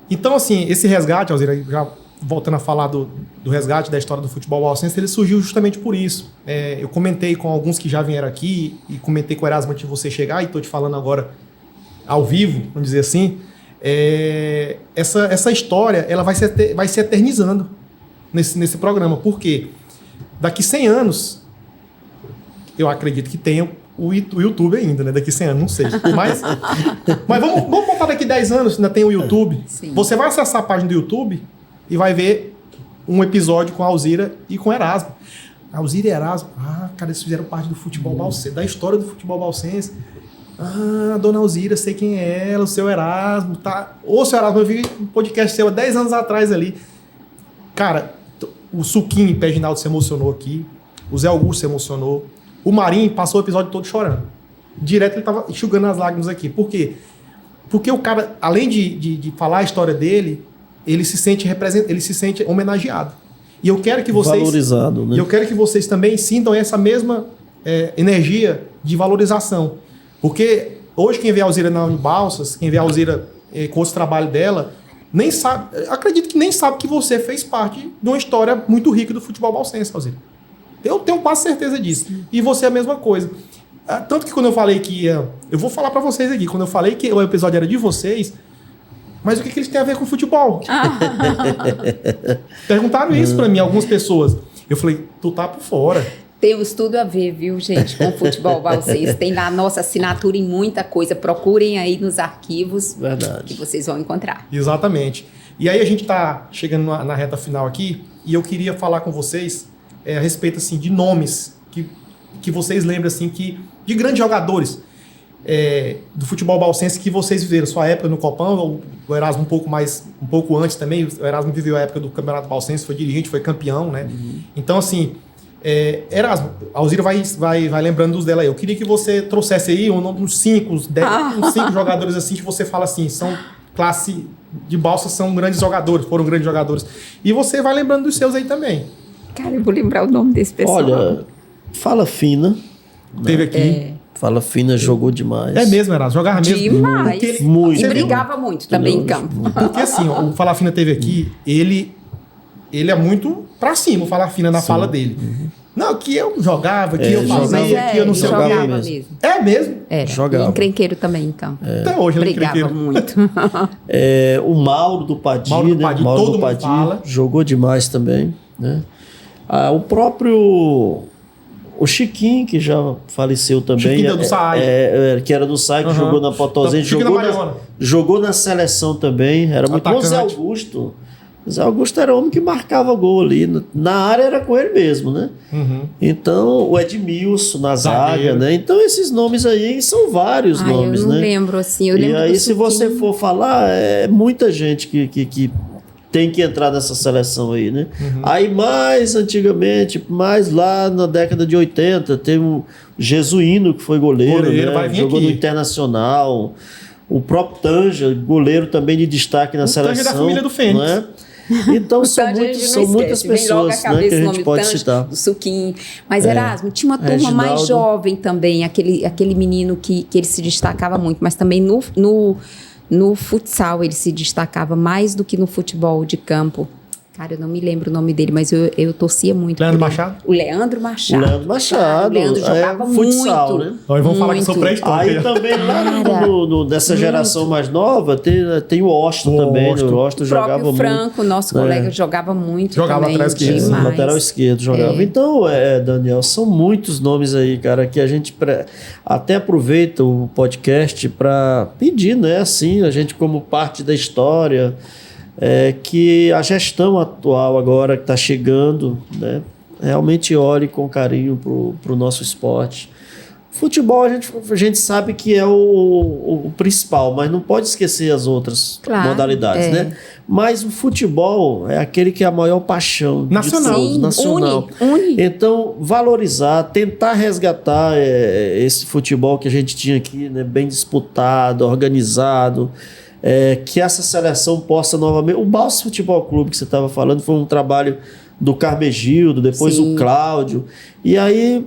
Então, assim, esse resgate, Alzira, já voltando a falar do resgate da história do futebol balsense, ele surgiu justamente por isso. Eu comentei com alguns que já vieram aqui e comentei com o Erasmo antes de você chegar e estou te falando agora ao vivo, vamos dizer assim. Essa história ela vai se eternizando nesse programa. Por quê? Daqui 100 anos, eu acredito que tenha o YouTube ainda, né? Daqui 100 anos, não sei. Mas vamos contar daqui 10 anos, ainda tem o YouTube. Sim. Você vai acessar a página do YouTube e vai ver um episódio com a Alzira e com o Erasmo. A Alzira e Erasmo, cara, eles fizeram parte do futebol balsense, da história do futebol balsense. A dona Alzira, sei quem é ela, o seu Erasmo, tá? Ô, seu Erasmo, eu vi um podcast seu há 10 anos atrás ali. Cara, o Suquinho em Pé Ginaldo se emocionou aqui, o Zé Augusto se emocionou, o Marinho passou o episódio todo chorando. Direto ele tava enxugando as lágrimas aqui. Por quê? Porque o cara, além de falar a história dele, ele se sente homenageado. E eu quero que vocês... Valorizado, né? E eu quero que vocês também sintam essa mesma energia de valorização. Porque hoje quem vê a Alzira na Unibalsas, quem vê a Alzira com outro trabalho dela, nem sabe, acredito que nem sabe que você fez parte de uma história muito rica do futebol balsense, Alzira. Eu tenho quase certeza disso. E você é a mesma coisa. Tanto que quando eu falei que ia... Eu vou falar pra vocês aqui. Quando eu falei que o episódio era de vocês... Mas o que eles têm a ver com futebol? Perguntaram isso pra mim, algumas pessoas. Eu falei, tu tá por fora. Temos tudo a ver, viu, gente, com o futebol balsense. Tem lá a nossa assinatura em muita coisa. Procurem aí nos arquivos. Verdade. Que vocês vão encontrar. Exatamente. E aí a gente tá chegando na reta final aqui e eu queria falar com vocês a respeito assim, de nomes que vocês lembram assim, de grandes jogadores do futebol balsense que vocês viveram. Sua época no Copão, o Erasmo um pouco antes também. O Erasmo viveu a época do Campeonato Balsense, foi dirigente, foi campeão, né? Uhum. Então, assim, Erasmo, a Alzira vai lembrando dos dela aí. Eu queria que você trouxesse aí uns 5 jogadores assim que você fala assim, são classe de balsa, são grandes jogadores, foram grandes jogadores. E você vai lembrando dos seus aí também. Cara, eu vou lembrar o nome desse pessoal. Olha, Fala Fina. Teve aqui. Fala Fina jogou demais. É mesmo, Erasmo. Jogava mesmo. Demais. Muito. E brigava muito também em campo. Porque assim, o Fala Fina teve aqui, ele é muito pra cima, o Fala Fina na fala dele. Uhum. Não, que eu jogava, que eu fazia, que eu não sei o que. Mesmo. É mesmo? Era. Jogava. E encrenqueiro também em campo. Até hoje ele brigava encrenqueiro. muito. O Mauro do Padilha, todo mundo fala. Jogou demais também, né? O próprio... O Chiquinho, que já faleceu também. Chiquinho do SAI. Que era do SAI, que jogou na Potosense. Jogou na seleção também. Era muito bom. Zé Augusto. Zé Augusto era o homem que marcava gol ali. Na área era com ele mesmo, né? Uhum. Então, o Edmilson na zaga, né? Então, esses nomes aí são vários nomes, eu não né? lembro, assim. Eu lembro e aí, se você for falar, é muita gente que tem que entrar nessa seleção aí, né? Uhum. Aí mais antigamente, mais lá na década de 80, teve o Jesuíno, que foi goleiro né? Jogou no Internacional. O próprio Tanja, goleiro também de destaque na seleção. Tanja da família do Fênix. Né? Então são muitas pessoas, né, que a gente pode citar. Do Suquinho. Mas Erasmo, tinha uma turma mais jovem também, aquele menino que ele se destacava muito, mas também no futsal ele se destacava mais do que no futebol de campo. Cara, eu não me lembro o nome dele, mas eu torcia muito. Leandro Machado? O Leandro Machado. O Leandro Machado. O Leandro jogava futsal, muito. Né? Nós vamos falar que sou pré-histórico. Aí também lá dessa geração mais nova tem o Osto também. O Osto jogava muito. O Franco, nosso colega, jogava muito jogava também. Lateral esquerdo. Lateral esquerdo jogava. Então, Daniel, são muitos nomes aí, cara, que a gente até aproveita o podcast para pedir, né? Assim, a gente como parte da história... que a gestão atual agora que está chegando, né, realmente olhe com carinho para o nosso esporte. Futebol a gente sabe que é o principal, mas não pode esquecer as outras modalidades, né? Mas o futebol é aquele que é a maior paixão nacional. De todos, nacional. Une. Então, valorizar, tentar resgatar esse futebol que a gente tinha aqui, né, bem disputado, organizado, que essa seleção possa novamente... O Balsas Futebol Clube que você estava falando foi um trabalho do Carmegildo, depois o Cláudio, e aí...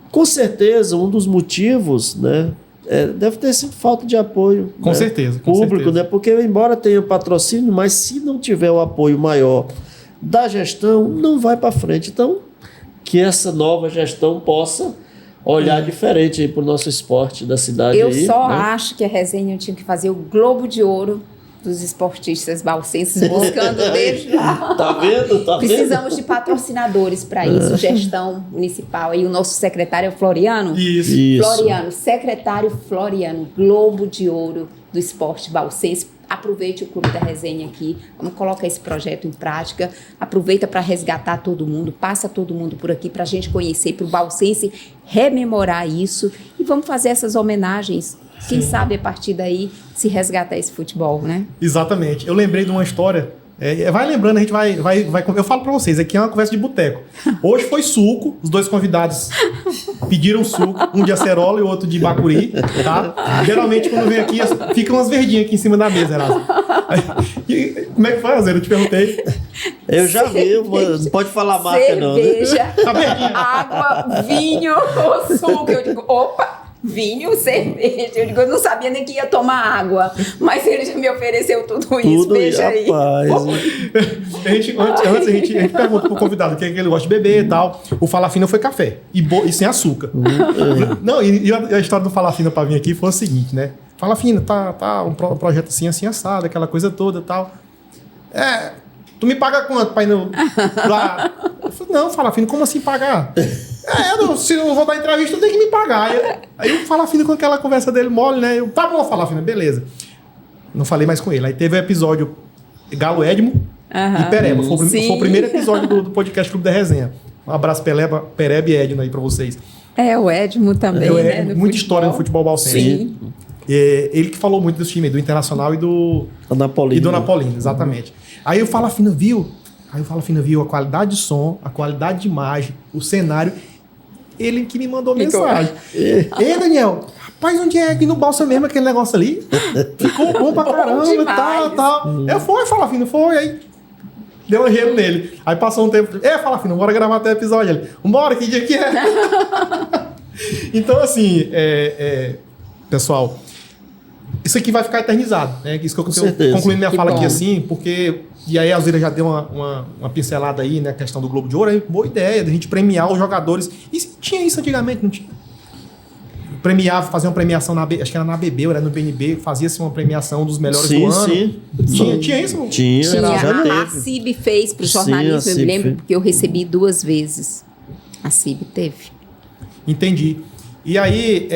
Com certeza, um dos motivos, né, deve ter sido falta de apoio com certeza, público, né, porque embora tenha patrocínio, mas se não tiver o apoio maior da gestão, não vai para frente. Então, que essa nova gestão possa olhar diferente para o nosso esporte da cidade. Eu só acho que a resenha tinha que fazer o Globo de Ouro dos esportistas balsenses, buscando desde lá. Tá vendo? Precisamos de patrocinadores para isso, gestão municipal. E o nosso secretário é o Floriano. Isso. Floriano, secretário Floriano, Globo de Ouro do esporte balsense. Aproveite o Clube da Resenha aqui, vamos colocar esse projeto em prática, aproveita para resgatar todo mundo, passa todo mundo por aqui para a gente conhecer, para o balsense rememorar isso e vamos fazer essas homenagens. Quem sabe a partir daí se resgatar esse futebol, né? Exatamente. Eu lembrei de uma história. Vai lembrando, a gente vai. Eu falo pra vocês, aqui é uma conversa de boteco. Hoje foi suco, os dois convidados pediram suco, um de acerola e o outro de bacuri, tá? Geralmente quando vem aqui, ficam umas verdinhas aqui em cima da mesa, Erasmo. Como é que foi, Azera? Eu te perguntei. Eu já vi, não pode falar a marca não, né? Cerveja, água, vinho ou suco. Eu digo, opa! Vinho, cerveja. Eu digo, eu não sabia nem que ia tomar água. Mas ele já me ofereceu tudo isso. Veja aí. Antes a gente pergunta pro convidado o que ele gosta de beber e tal. O Falafina foi café. E sem açúcar. Não, e a história do Falafina pra vir aqui foi o seguinte, né? Falafina, tá um projeto assim assado, aquela coisa toda e tal. Tu me paga quanto pra ir lá? Eu falei, não, Falafina, como assim pagar? Se eu vou dar entrevista, eu tenho que me pagar. Aí o Falafina, com aquela conversa dele mole, né? Tá bom, Falafina, beleza. Não falei mais com ele. Aí teve o episódio Galo Edmo e Pereba. Foi o primeiro episódio do podcast Clube da Resenha. Um abraço, Pereba e Edmo aí pra vocês. O Edmo também, né? Muita história no futebol balsense. Sim. Ele que falou muito desse time, do Internacional e do Napolino, exatamente. Aí o Falafina viu a qualidade de som, a qualidade de imagem, o cenário. Ele que me mandou mensagem. Ei, Daniel, rapaz, onde é aqui no Balsa mesmo aquele negócio ali? Ficou bom pra caramba e tal. Eu fui, Falafina, foi. Aí deu um gelo nele. Aí passou um tempo. Falafina, bora gravar até o episódio. Ele, vambora, que dia que é? Então, assim, pessoal, isso aqui vai ficar eternizado, né? Isso que eu tenho concluindo minha fala aqui assim, porque... E aí a Alzira já deu uma pincelada aí, né? A questão do Globo de Ouro. Aí, boa ideia da gente premiar os jogadores. E tinha isso antigamente, não tinha? Fazer uma premiação, acho que era na ABB, ou era no BNB, fazia-se uma premiação dos melhores do ano. Sim. Tinha isso? Tinha, já teve. A CIB fez para o jornalismo, eu me lembro, porque eu recebi 2 vezes. A CIB teve. Entendi. E aí,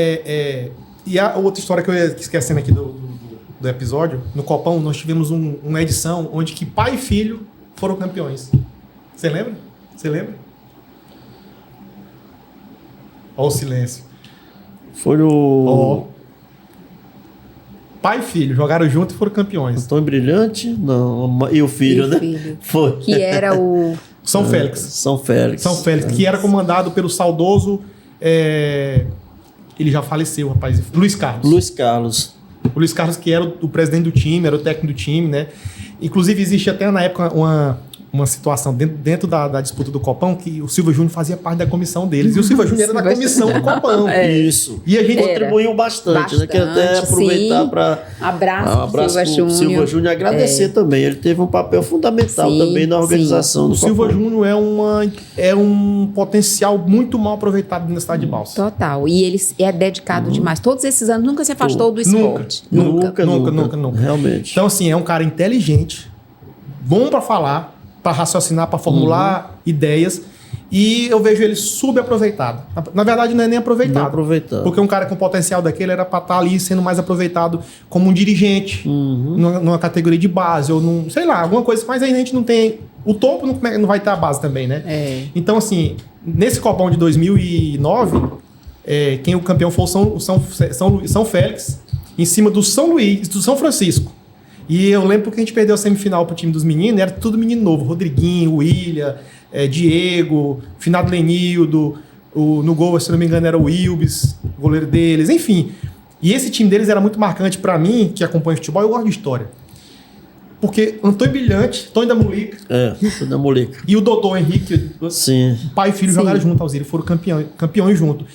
e a outra história que eu ia esquecendo aqui do episódio, no Copão, nós tivemos uma edição onde que pai e filho foram campeões. Você lembra? Olha o silêncio. Foi o... Pai e filho jogaram junto e foram campeões. Antônio Brilhante? Não. E o filho, né? Filho. Foi. Que era o... São Félix. São Félix, que era comandado pelo saudoso... Ele já faleceu, rapaz. Luiz Carlos. O Luiz Carlos, que era o presidente do time, era o técnico do time, né? Inclusive, existe até na época uma situação dentro da disputa do Copão que o Silva Júnior fazia parte da comissão deles. E o Silva Júnior era da comissão do Copão. Isso. E a gente contribuiu bastante, né? Quero até aproveitar para... Abraço pro Silva Júnior e agradecer também. Ele teve um papel fundamental também na organização do Copão. O Silva Júnior é um potencial muito mal aproveitado na cidade de Balsas. Total. E ele é dedicado demais. Todos esses anos nunca se afastou do esporte. Nunca. Realmente. Então, assim, é um cara inteligente, bom para falar, para raciocinar, para formular ideias. E eu vejo ele subaproveitado. Na verdade, não é nem aproveitado. Não aproveitado. Porque um cara com potencial daquele era para estar ali sendo mais aproveitado como um dirigente, numa categoria de base, ou num, sei lá, alguma coisa. Mas aí a gente não tem. O topo não vai ter a base também, né? Então, assim, nesse Copão de 2009, quem o campeão foi o São Félix, em cima do São Luís, do São Francisco. E eu lembro que a gente perdeu a semifinal pro time dos meninos, era tudo menino novo. Rodriguinho, William, Diego, finado Lenildo, no gol, se não me engano, era o Wilbes, goleiro deles, enfim. E esse time deles era muito marcante para mim, que acompanha futebol, eu gosto de história. Porque Antônio Brilhante, Tony da Molica. Tony da Molica. E o Dodô Henrique, Sim. pai e filho jogaram junto, Alzira, foram campeões junto.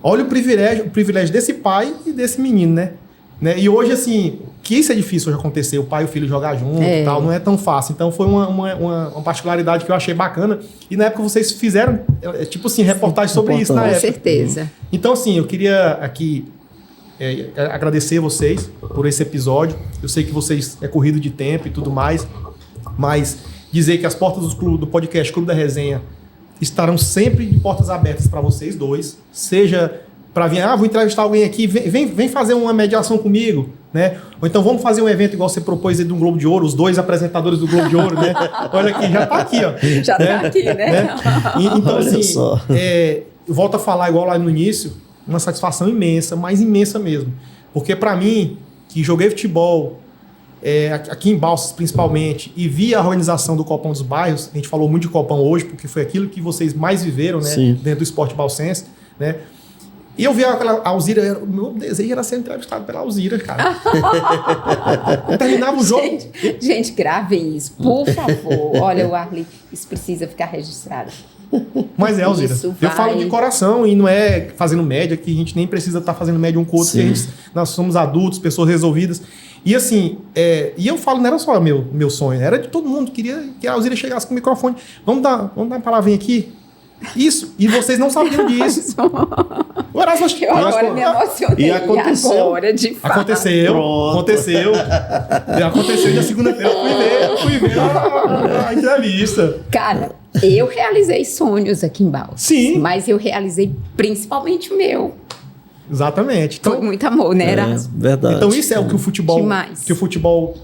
Olha o privilégio desse pai e desse menino, né? E hoje, assim, que isso é difícil hoje acontecer, o pai e o filho jogar junto e tal, não é tão fácil. Então foi uma particularidade que eu achei bacana. E na época vocês fizeram, tipo assim, reportagem sobre isso na época. Com certeza. Então, assim, eu queria aqui agradecer vocês por esse episódio. Eu sei que vocês é corrido de tempo e tudo mais, mas dizer que as portas do podcast Clube da Resenha estarão sempre de portas abertas para vocês dois, seja para vir, vou entrevistar alguém aqui, vem fazer uma mediação comigo, né? Ou então vamos fazer um evento igual você propôs aí do Globo de Ouro, os dois apresentadores do Globo de Ouro, né? Olha aqui, já tá aqui, ó. Já né? tá aqui, né? Então, olha assim, só. Eu volto a falar igual lá no início, uma satisfação imensa, mais imensa mesmo. Porque para mim, que joguei futebol, aqui em Balsas principalmente, e vi a organização do Copão dos Bairros, a gente falou muito de Copão hoje, porque foi aquilo que vocês mais viveram, né? Dentro do esporte balsense, né? E eu vi a Alzira, o meu desejo era ser entrevistado pela Alzira, cara. Eu terminava o jogo. Gente, gravem isso, por favor. Olha, o Arley, isso precisa ficar registrado. Mas Alzira, eu falo de coração e não é fazendo média, que a gente nem precisa estar fazendo média um com o outro, porque nós somos adultos, pessoas resolvidas. E assim, e eu falo, não era só meu sonho, era de todo mundo, queria que a Alzira chegasse com o microfone. Vamos dar uma palavrinha aqui? Isso, e vocês não sabiam disso. Eu agora me emocionei. E aconteceu. Agora, de fato. Aconteceu. E na segunda-feira eu fui ver a entrevista. Cara, eu realizei sonhos aqui em Balsas. Sim. Mas eu realizei principalmente o meu. Exatamente. Então, foi muito amor, né, Erasmo? Verdade. Então isso é o que o futebol... Demais. Que o futebol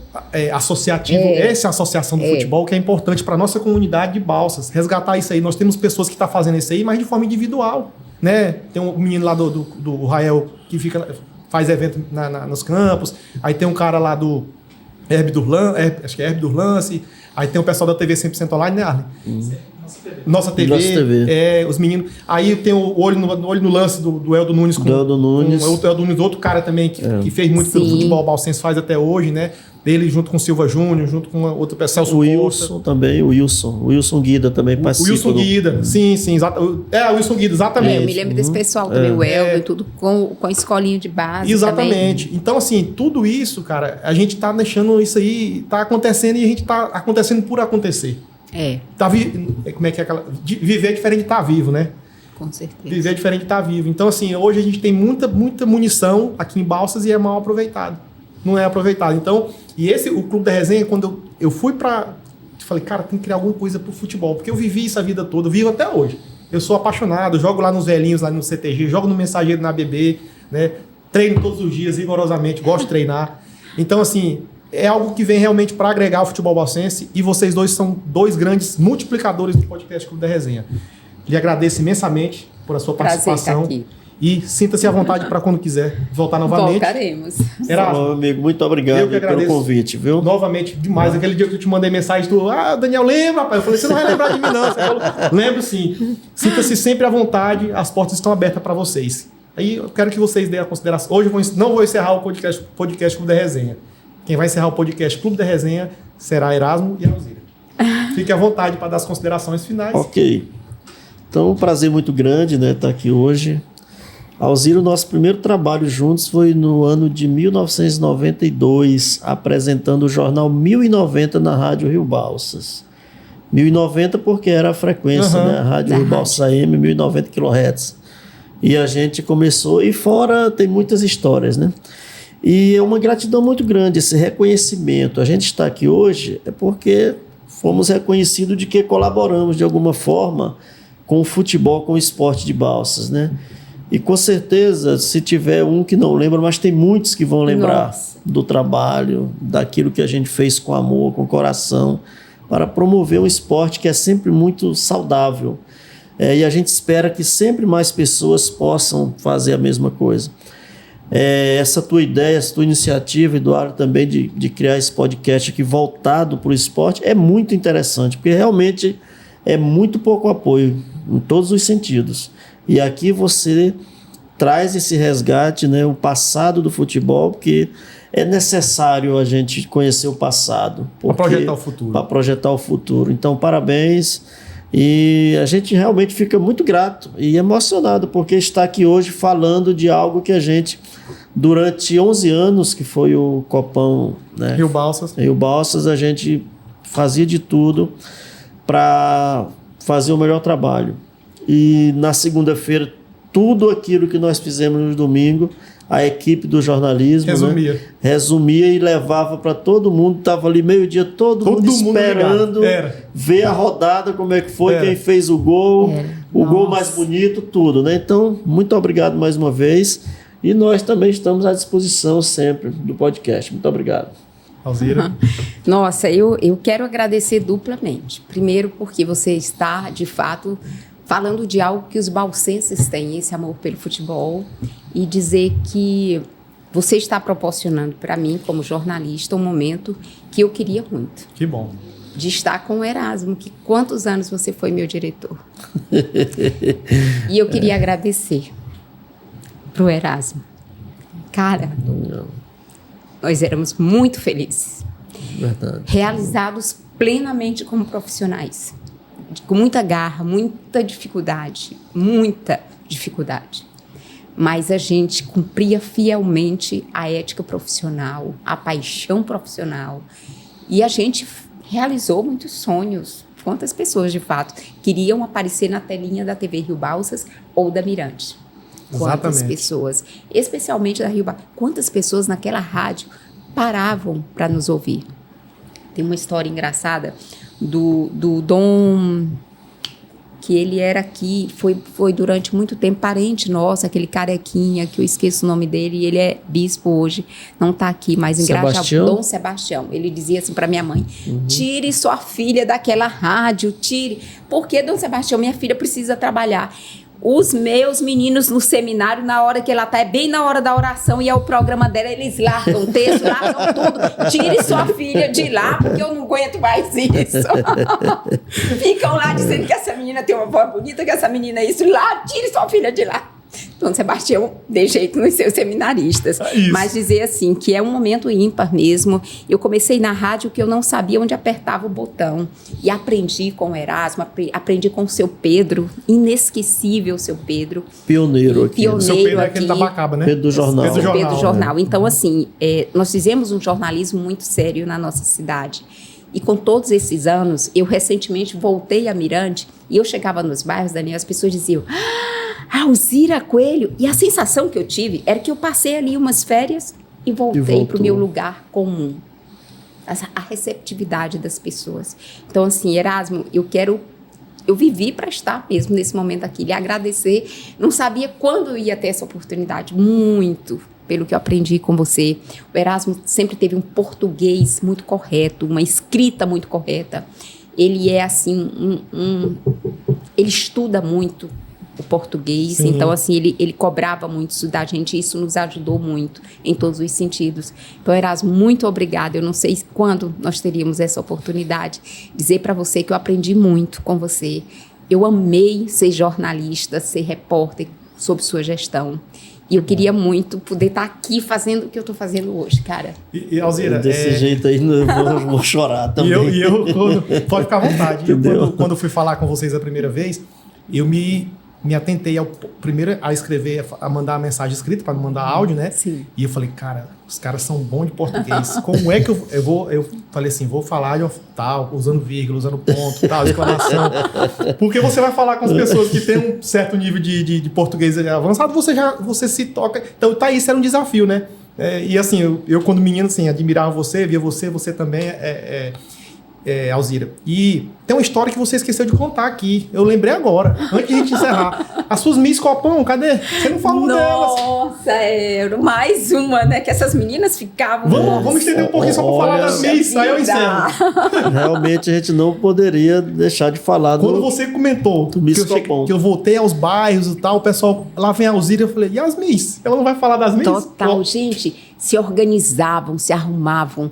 associativo, essa associação do futebol que é importante para nossa comunidade de Balsas. Resgatar isso aí. Nós temos pessoas que estão fazendo isso aí, mas de forma individual, né? Tem um menino lá do Rael que faz evento nos campos. Aí tem um cara lá do Herb acho que é Herb Durlance. Aí tem o pessoal da TV 100% Online, né, Arlen? Nossa TV. Os meninos. Aí tem o olho no lance do Eldo Nunes com outro cara também que fez muito pelo futebol balsense, faz até hoje, né? Dele junto com o Silva Júnior, junto com outro pessoal. O Wilson também, o Wilson Guida também participa. O Wilson Guida, sim, exato. O Wilson Guida, exatamente. Eu me lembro desse pessoal também, o Eldo, tudo com a escolinha de base. Exatamente. Também. Então, assim, tudo isso, cara, a gente tá deixando isso aí, tá acontecendo e a gente tá acontecendo por acontecer. Como é que é aquela. Viver é diferente de estar vivo, né? Com certeza. Viver é diferente de estar vivo. Então, assim, hoje a gente tem muita munição aqui em Balsas e é mal aproveitado. Não é aproveitado. Então, o Clube da Resenha, quando eu fui eu falei, cara, tem que criar alguma coisa pro futebol, porque eu vivi isso a vida toda, eu vivo até hoje. Eu sou apaixonado, jogo lá nos velhinhos, lá no CTG, jogo no Mensageiro, na ABB, né? Treino todos os dias, rigorosamente, gosto de treinar. Então, assim, é algo que vem realmente para agregar o futebol balsense e vocês dois são dois grandes multiplicadores do podcast Clube da Resenha. Lhe agradeço imensamente por a sua participação. Prazer estar aqui. E sinta-se à vontade para quando quiser voltar novamente. Voltaremos. Meu amigo, muito obrigado pelo convite, viu? Novamente, demais. Aquele dia que eu te mandei mensagem, Daniel, lembra, rapaz? Eu falei, você não vai lembrar de mim, não. Você falou, lembro sim. Sinta-se sempre à vontade, as portas estão abertas para vocês. Aí eu quero que vocês deem a consideração. Hoje eu não vou encerrar o podcast Clube da Resenha. Quem vai encerrar o podcast Clube da Resenha será Erasmo e Alzira. Fique à vontade para dar as considerações finais. Ok. Então, um prazer muito grande, né, estar aqui hoje. Alzira, o nosso primeiro trabalho juntos foi no ano de 1992, apresentando o jornal 1090 na Rádio Rio Balsas. 1090 porque era a frequência, né? A Rádio Rio Balsas AM, 1090 kHz. E a gente começou, e fora tem muitas histórias, né? E é uma gratidão muito grande esse reconhecimento. A gente está aqui hoje é porque fomos reconhecidos de que colaboramos de alguma forma com o futebol, com o esporte de Balsas, né? E com certeza, se tiver um que não lembra, mas tem muitos que vão lembrar do trabalho, daquilo que a gente fez com amor, com coração, para promover um esporte que é sempre muito saudável. E a gente espera que sempre mais pessoas possam fazer a mesma coisa. Essa tua ideia, essa tua iniciativa, Eduardo, também de criar esse podcast aqui voltado para o esporte é muito interessante, porque realmente é muito pouco apoio em todos os sentidos. E aqui você traz esse resgate, né, o passado do futebol, porque é necessário a gente conhecer o passado. Para projetar o futuro. Para projetar o futuro. Então, parabéns. E a gente realmente fica muito grato e emocionado, porque está aqui hoje falando de algo que a gente, durante 11 anos, que foi o Copão, né, Rio Balsas, a gente fazia de tudo para fazer o melhor trabalho. E na segunda-feira, tudo aquilo que nós fizemos no domingo, a equipe do jornalismo resumia e levava para todo mundo. Estava ali meio-dia, todo mundo esperando ver a rodada, como é que foi, quem fez o gol, o gol mais bonito, tudo, né? Então, muito obrigado mais uma vez. E nós também estamos à disposição sempre do podcast. Muito obrigado. Alzira. Nossa, eu quero agradecer duplamente. Primeiro, porque você está, de fato, falando de algo que os balsenses têm, esse amor pelo futebol, e dizer que você está proporcionando para mim, como jornalista, um momento que eu queria muito. Que bom. De estar com o Erasmo, que quantos anos você foi meu diretor. E eu queria agradecer para o Erasmo. Cara, nós éramos muito felizes. Verdade. Realizados plenamente como profissionais. Com muita garra, muita dificuldade. Mas a gente cumpria fielmente a ética profissional, a paixão profissional. E a gente realizou muitos sonhos. Quantas pessoas, de fato, queriam aparecer na telinha da TV Rio Balsas ou da Mirante? Quantas Exatamente. Pessoas, especialmente da Rio Balsas, quantas pessoas naquela rádio paravam para nos ouvir? Tem uma história engraçada do Dom, que ele era aqui, foi durante muito tempo parente nosso, aquele carequinha, que eu esqueço o nome dele, e ele é bispo hoje, não está aqui, mas em Grajaú, Dom Sebastião. Ele dizia assim para minha mãe, tire sua filha daquela rádio, tire, porque Dom Sebastião, minha filha precisa trabalhar. Os meus meninos no seminário, na hora que ela está, é bem na hora da oração, e é o programa dela, eles largam o texto, largam tudo. Tire sua filha de lá, porque eu não aguento mais isso. Ficam lá dizendo que essa menina tem uma voz bonita, que essa menina é isso. Lá, tire sua filha de lá. Dom Sebastião, de jeito nos seus seminaristas. Mas dizer assim, que é um momento ímpar mesmo. Eu comecei na rádio que eu não sabia onde apertava o botão. E aprendi com o Erasmo, aprendi com o seu Pedro, inesquecível seu Pedro. Pioneiro aqui. O seu Pedro é aquele da Bacaba, né? Pedro do Jornal. Pedro do Jornal. Então, assim, nós fizemos um jornalismo muito sério na nossa cidade. E com todos esses anos, eu recentemente voltei a Mirante e eu chegava nos bairros, Daniel, as pessoas diziam, Alzira Coelho. E a sensação que eu tive era que eu passei ali umas férias e voltei para o meu lugar comum. A receptividade das pessoas. Então, assim, Erasmo, eu vivi para estar mesmo nesse momento aqui, lhe agradecer. Não sabia quando eu ia ter essa oportunidade, muito pelo que eu aprendi com você. O Erasmo sempre teve um português muito correto, uma escrita muito correta. Ele é assim, ele estuda muito o português, Sim. Então assim, ele cobrava muito isso da gente, isso nos ajudou muito em todos os sentidos. Então, Erasmo, muito obrigada. Eu não sei quando nós teríamos essa oportunidade. Dizer para você que eu aprendi muito com você. Eu amei ser jornalista, ser repórter sob sua gestão. E eu queria muito poder estar aqui fazendo o que eu estou fazendo hoje, cara. E Alzira, desse jeito aí, eu vou chorar também. Pode ficar à vontade. Quando fui falar com vocês a primeira vez, eu me atentei primeiro a escrever, a mandar a mensagem escrita, para não mandar áudio, né? Sim. E eu falei, cara, os caras são bons de português. Como é que eu vou... Eu falei assim, vou falar de tal, usando vírgula, usando ponto, tal, exclamação. Porque você vai falar com as pessoas que têm um certo nível de português avançado, você se toca... Então, tá, isso era um desafio, né? E assim, eu quando menino, assim, admirava você, via você também Alzira. E tem uma história que você esqueceu de contar aqui. Eu lembrei agora, antes de a gente encerrar. As suas Miss Copom, cadê? Você não falou delas. Nossa, era mais uma, né? Que essas meninas ficavam... Vamos estender um pouquinho só pra falar das Miss, aí eu encerro. Realmente a gente não poderia deixar de falar Quando você comentou que eu voltei aos bairros e tal, o pessoal, lá vem a Alzira, eu falei, e as Miss? Ela não vai falar das Miss? Total, gente, se organizavam, se arrumavam.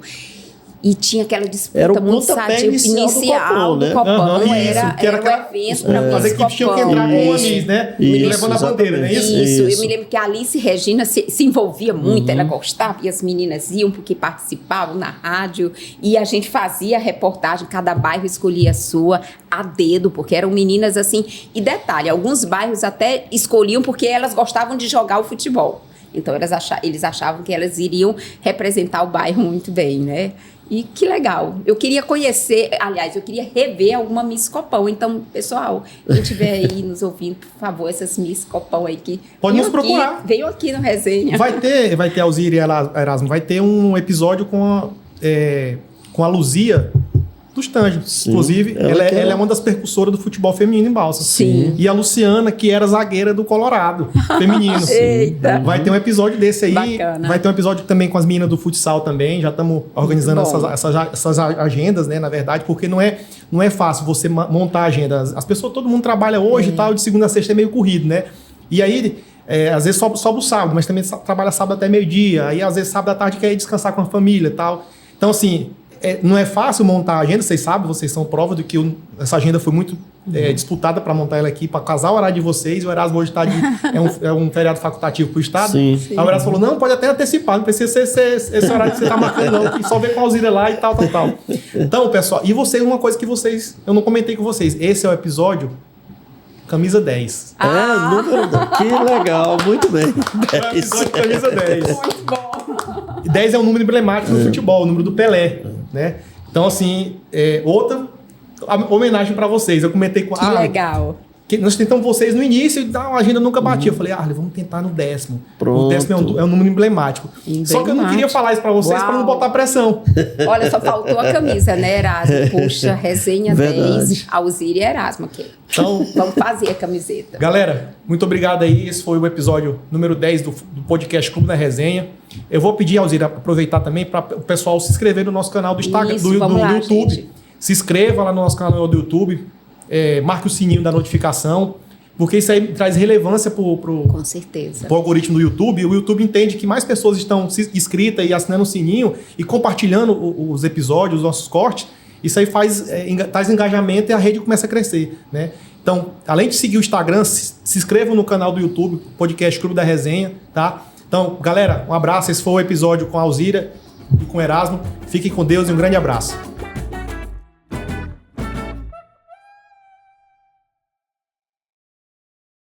E tinha aquela disputa muito sadia inicial do Copom, era o evento para as equipes tinham que entrar com uma Miss, né? Levando a bandeira, não é isso? Isso, eu me lembro que a Alice Regina se envolvia muito, ela gostava, e as meninas iam porque participavam na rádio, e a gente fazia reportagem, cada bairro escolhia a sua, a dedo, porque eram meninas assim. E detalhe, alguns bairros até escolhiam porque elas gostavam de jogar o futebol. Então eles achavam que elas iriam representar o bairro muito bem, né? E que legal. Eu queria conhecer, aliás, eu queria rever alguma Miss Copom. Então, pessoal, quem estiver aí nos ouvindo, por favor, essas Miss Copom aí que... Pode nos procurar. Veio aqui no Resenha. Vai ter Alzira e Erasmo, vai ter um episódio com a Luzia dos Tanjos. Inclusive, ela é uma das percussoras do futebol feminino em Balsas. Sim. E a Luciana, que era zagueira do Colorado, feminino. Eita. Vai ter um episódio desse aí. Bacana. Vai ter um episódio também com as meninas do futsal também. Já estamos organizando essas agendas, né, na verdade, porque não é fácil você montar a agenda. As pessoas, todo mundo trabalha hoje e tal, de segunda a sexta é meio corrido, né? E aí... às vezes sobe o sábado, mas também trabalha sábado até meio-dia. Aí, às vezes, sábado à tarde quer ir descansar com a família e tal. Então, assim, não é fácil montar a agenda, vocês sabem, vocês são prova de que essa agenda foi muito disputada para montar ela aqui, para casar o horário de vocês. O Erasmo hoje é um feriado facultativo para o Estado. Sim. Aí o Erasmo falou, não, pode até antecipar, não precisa ser esse horário que você está marcando, não, que só ver com a Alzira lá e tal. Então, pessoal, e vocês, uma coisa que eu não comentei com vocês, esse é o episódio... Camisa 10. Número 10. Que legal, muito bem. 10. Camisa 10. Muito bom. 10 é um número emblemático do futebol, o número do Pelé, né? Então, assim, outra homenagem para vocês. Eu comentei com a Arlen. Que legal. Que nós tentamos vocês no início e a agenda nunca batia. Eu falei, Arlen, vamos tentar no 10º. Pronto. O 10º é um número emblemático. Só que eu não queria falar isso para vocês para não botar pressão. Olha, só faltou a camisa, né, Erasmo? Puxa, Resenha 10, Alzira e Erasmo aqui. Então, vamos fazer a camiseta. Galera, muito obrigado aí. Esse foi o episódio número 10 do podcast Clube da Resenha. Eu vou pedir, Alzira, aproveitar também para o pessoal se inscrever no nosso canal do Instagram, do YouTube. Gente. Se inscreva lá no nosso canal do YouTube. Marque o sininho da notificação, porque isso aí traz relevância com certeza, pro algoritmo do YouTube. O YouTube entende que mais pessoas estão inscritas e assinando o sininho e compartilhando os episódios, os nossos cortes. Isso aí traz engajamento e a rede começa a crescer, né? Então, além de seguir o Instagram, se inscrevam no canal do YouTube, Podcast Clube da Resenha, tá? Então, galera, um abraço. Esse foi o episódio com a Alzira e com o Erasmo. Fiquem com Deus e um grande abraço.